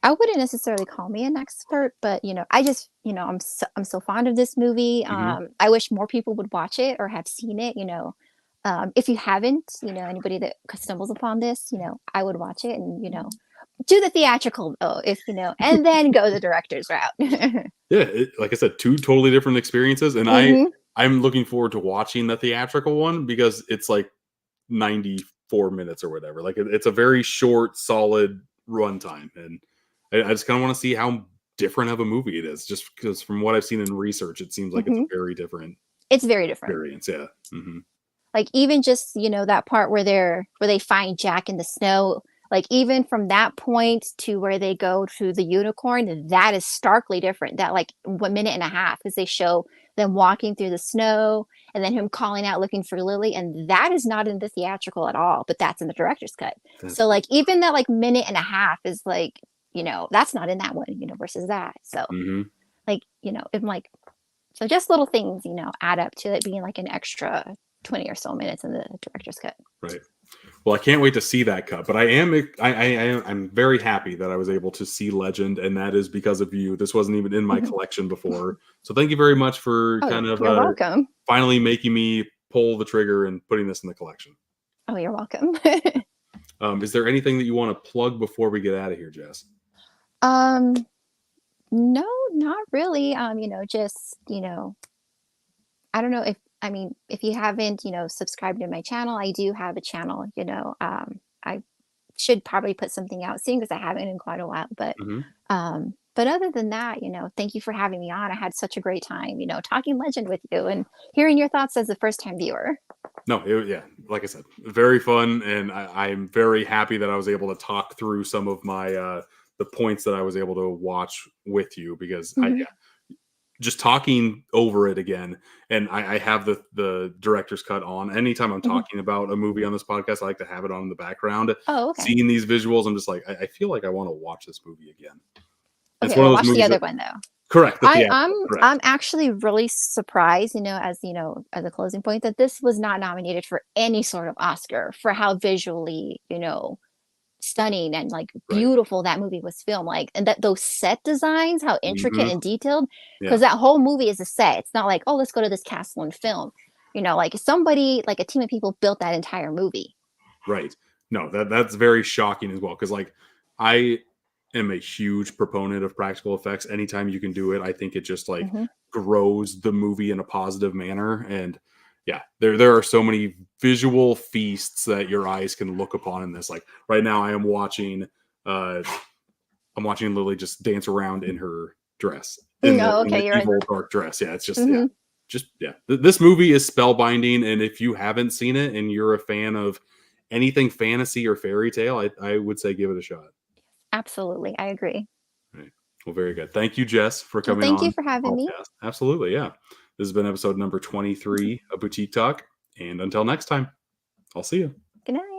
I wouldn't necessarily call me an expert, but I just I'm so fond of this movie. I wish more people would watch it or have seen it. If you haven't, anybody that stumbles upon this, I would watch it and do the theatrical though, if and then go the director's route. Yeah, like I said, two totally different experiences, and I'm looking forward to watching the theatrical one because it's like 94 minutes or whatever. Like it's a very short, solid runtime, and I just kind of want to see how different of a movie it is. Just because from what I've seen in research, it seems like it's very different. It's very different experience, yeah. Like even just that part where they find Jack in the snow. Like even from that point to where they go to the unicorn, that is starkly different. That like 1 minute and a half as they show them walking through the snow and then him calling out looking for Lily. And that is not in the theatrical at all, but that's in the director's cut. So like even that like minute and a half is like, that's not in that one, versus that. So like, I'm like, so just little things, add up to it being like an extra 20 or so minutes in the director's cut. Right. Well, I can't wait to see that cut, but I'm very happy that I was able to see Legend, and that is because of you. This wasn't even in my collection before, so thank you very much for you're welcome. Finally making me pull the trigger and putting this in the collection. Oh, you're welcome. Is there anything that you want to plug before we get out of here, Jess? No, not really. Just I don't know if you haven't, subscribed to my channel, I do have a channel, I should probably put something out soon because I haven't in quite a while, but other than that, thank you for having me on. I had such a great time, talking Legend with you and hearing your thoughts as a first-time viewer. No, yeah, like I said, very fun, and I'm very happy that I was able to talk through some of my the points that I was able to watch with you because just talking over it again, and I have the director's cut on. Anytime I'm talking about a movie on this podcast, I like to have it on in the background. Oh, okay. Seeing these visuals, I'm just like, I feel like I want to watch this movie again. It's one of those watch the other one though. Correct. I'm actually really surprised, as as a closing point, that this was not nominated for any sort of Oscar for how visually, stunning and like beautiful that movie was filmed, like, and that those set designs, how intricate and detailed, because that whole movie is a set. It's not like, oh, let's go to this castle and film, like somebody, like a team of people built that entire movie. Right. No, that's very shocking as well, because like I am a huge proponent of practical effects. Anytime you can do it, I think it just like grows the movie in a positive manner. And yeah, there are so many visual feasts that your eyes can look upon in this. Like right now, I'm watching Lily just dance around in her dress. In the evil dark dress. Yeah, it's just This movie is spellbinding, and if you haven't seen it and you're a fan of anything fantasy or fairy tale, I would say give it a shot. Absolutely, I agree. Right. Well, very good. Thank you, Jess, for coming on. Thank you for having me. Absolutely, yeah. This has been episode number 23 of Boutique Talk. And until next time, I'll see you. Good night.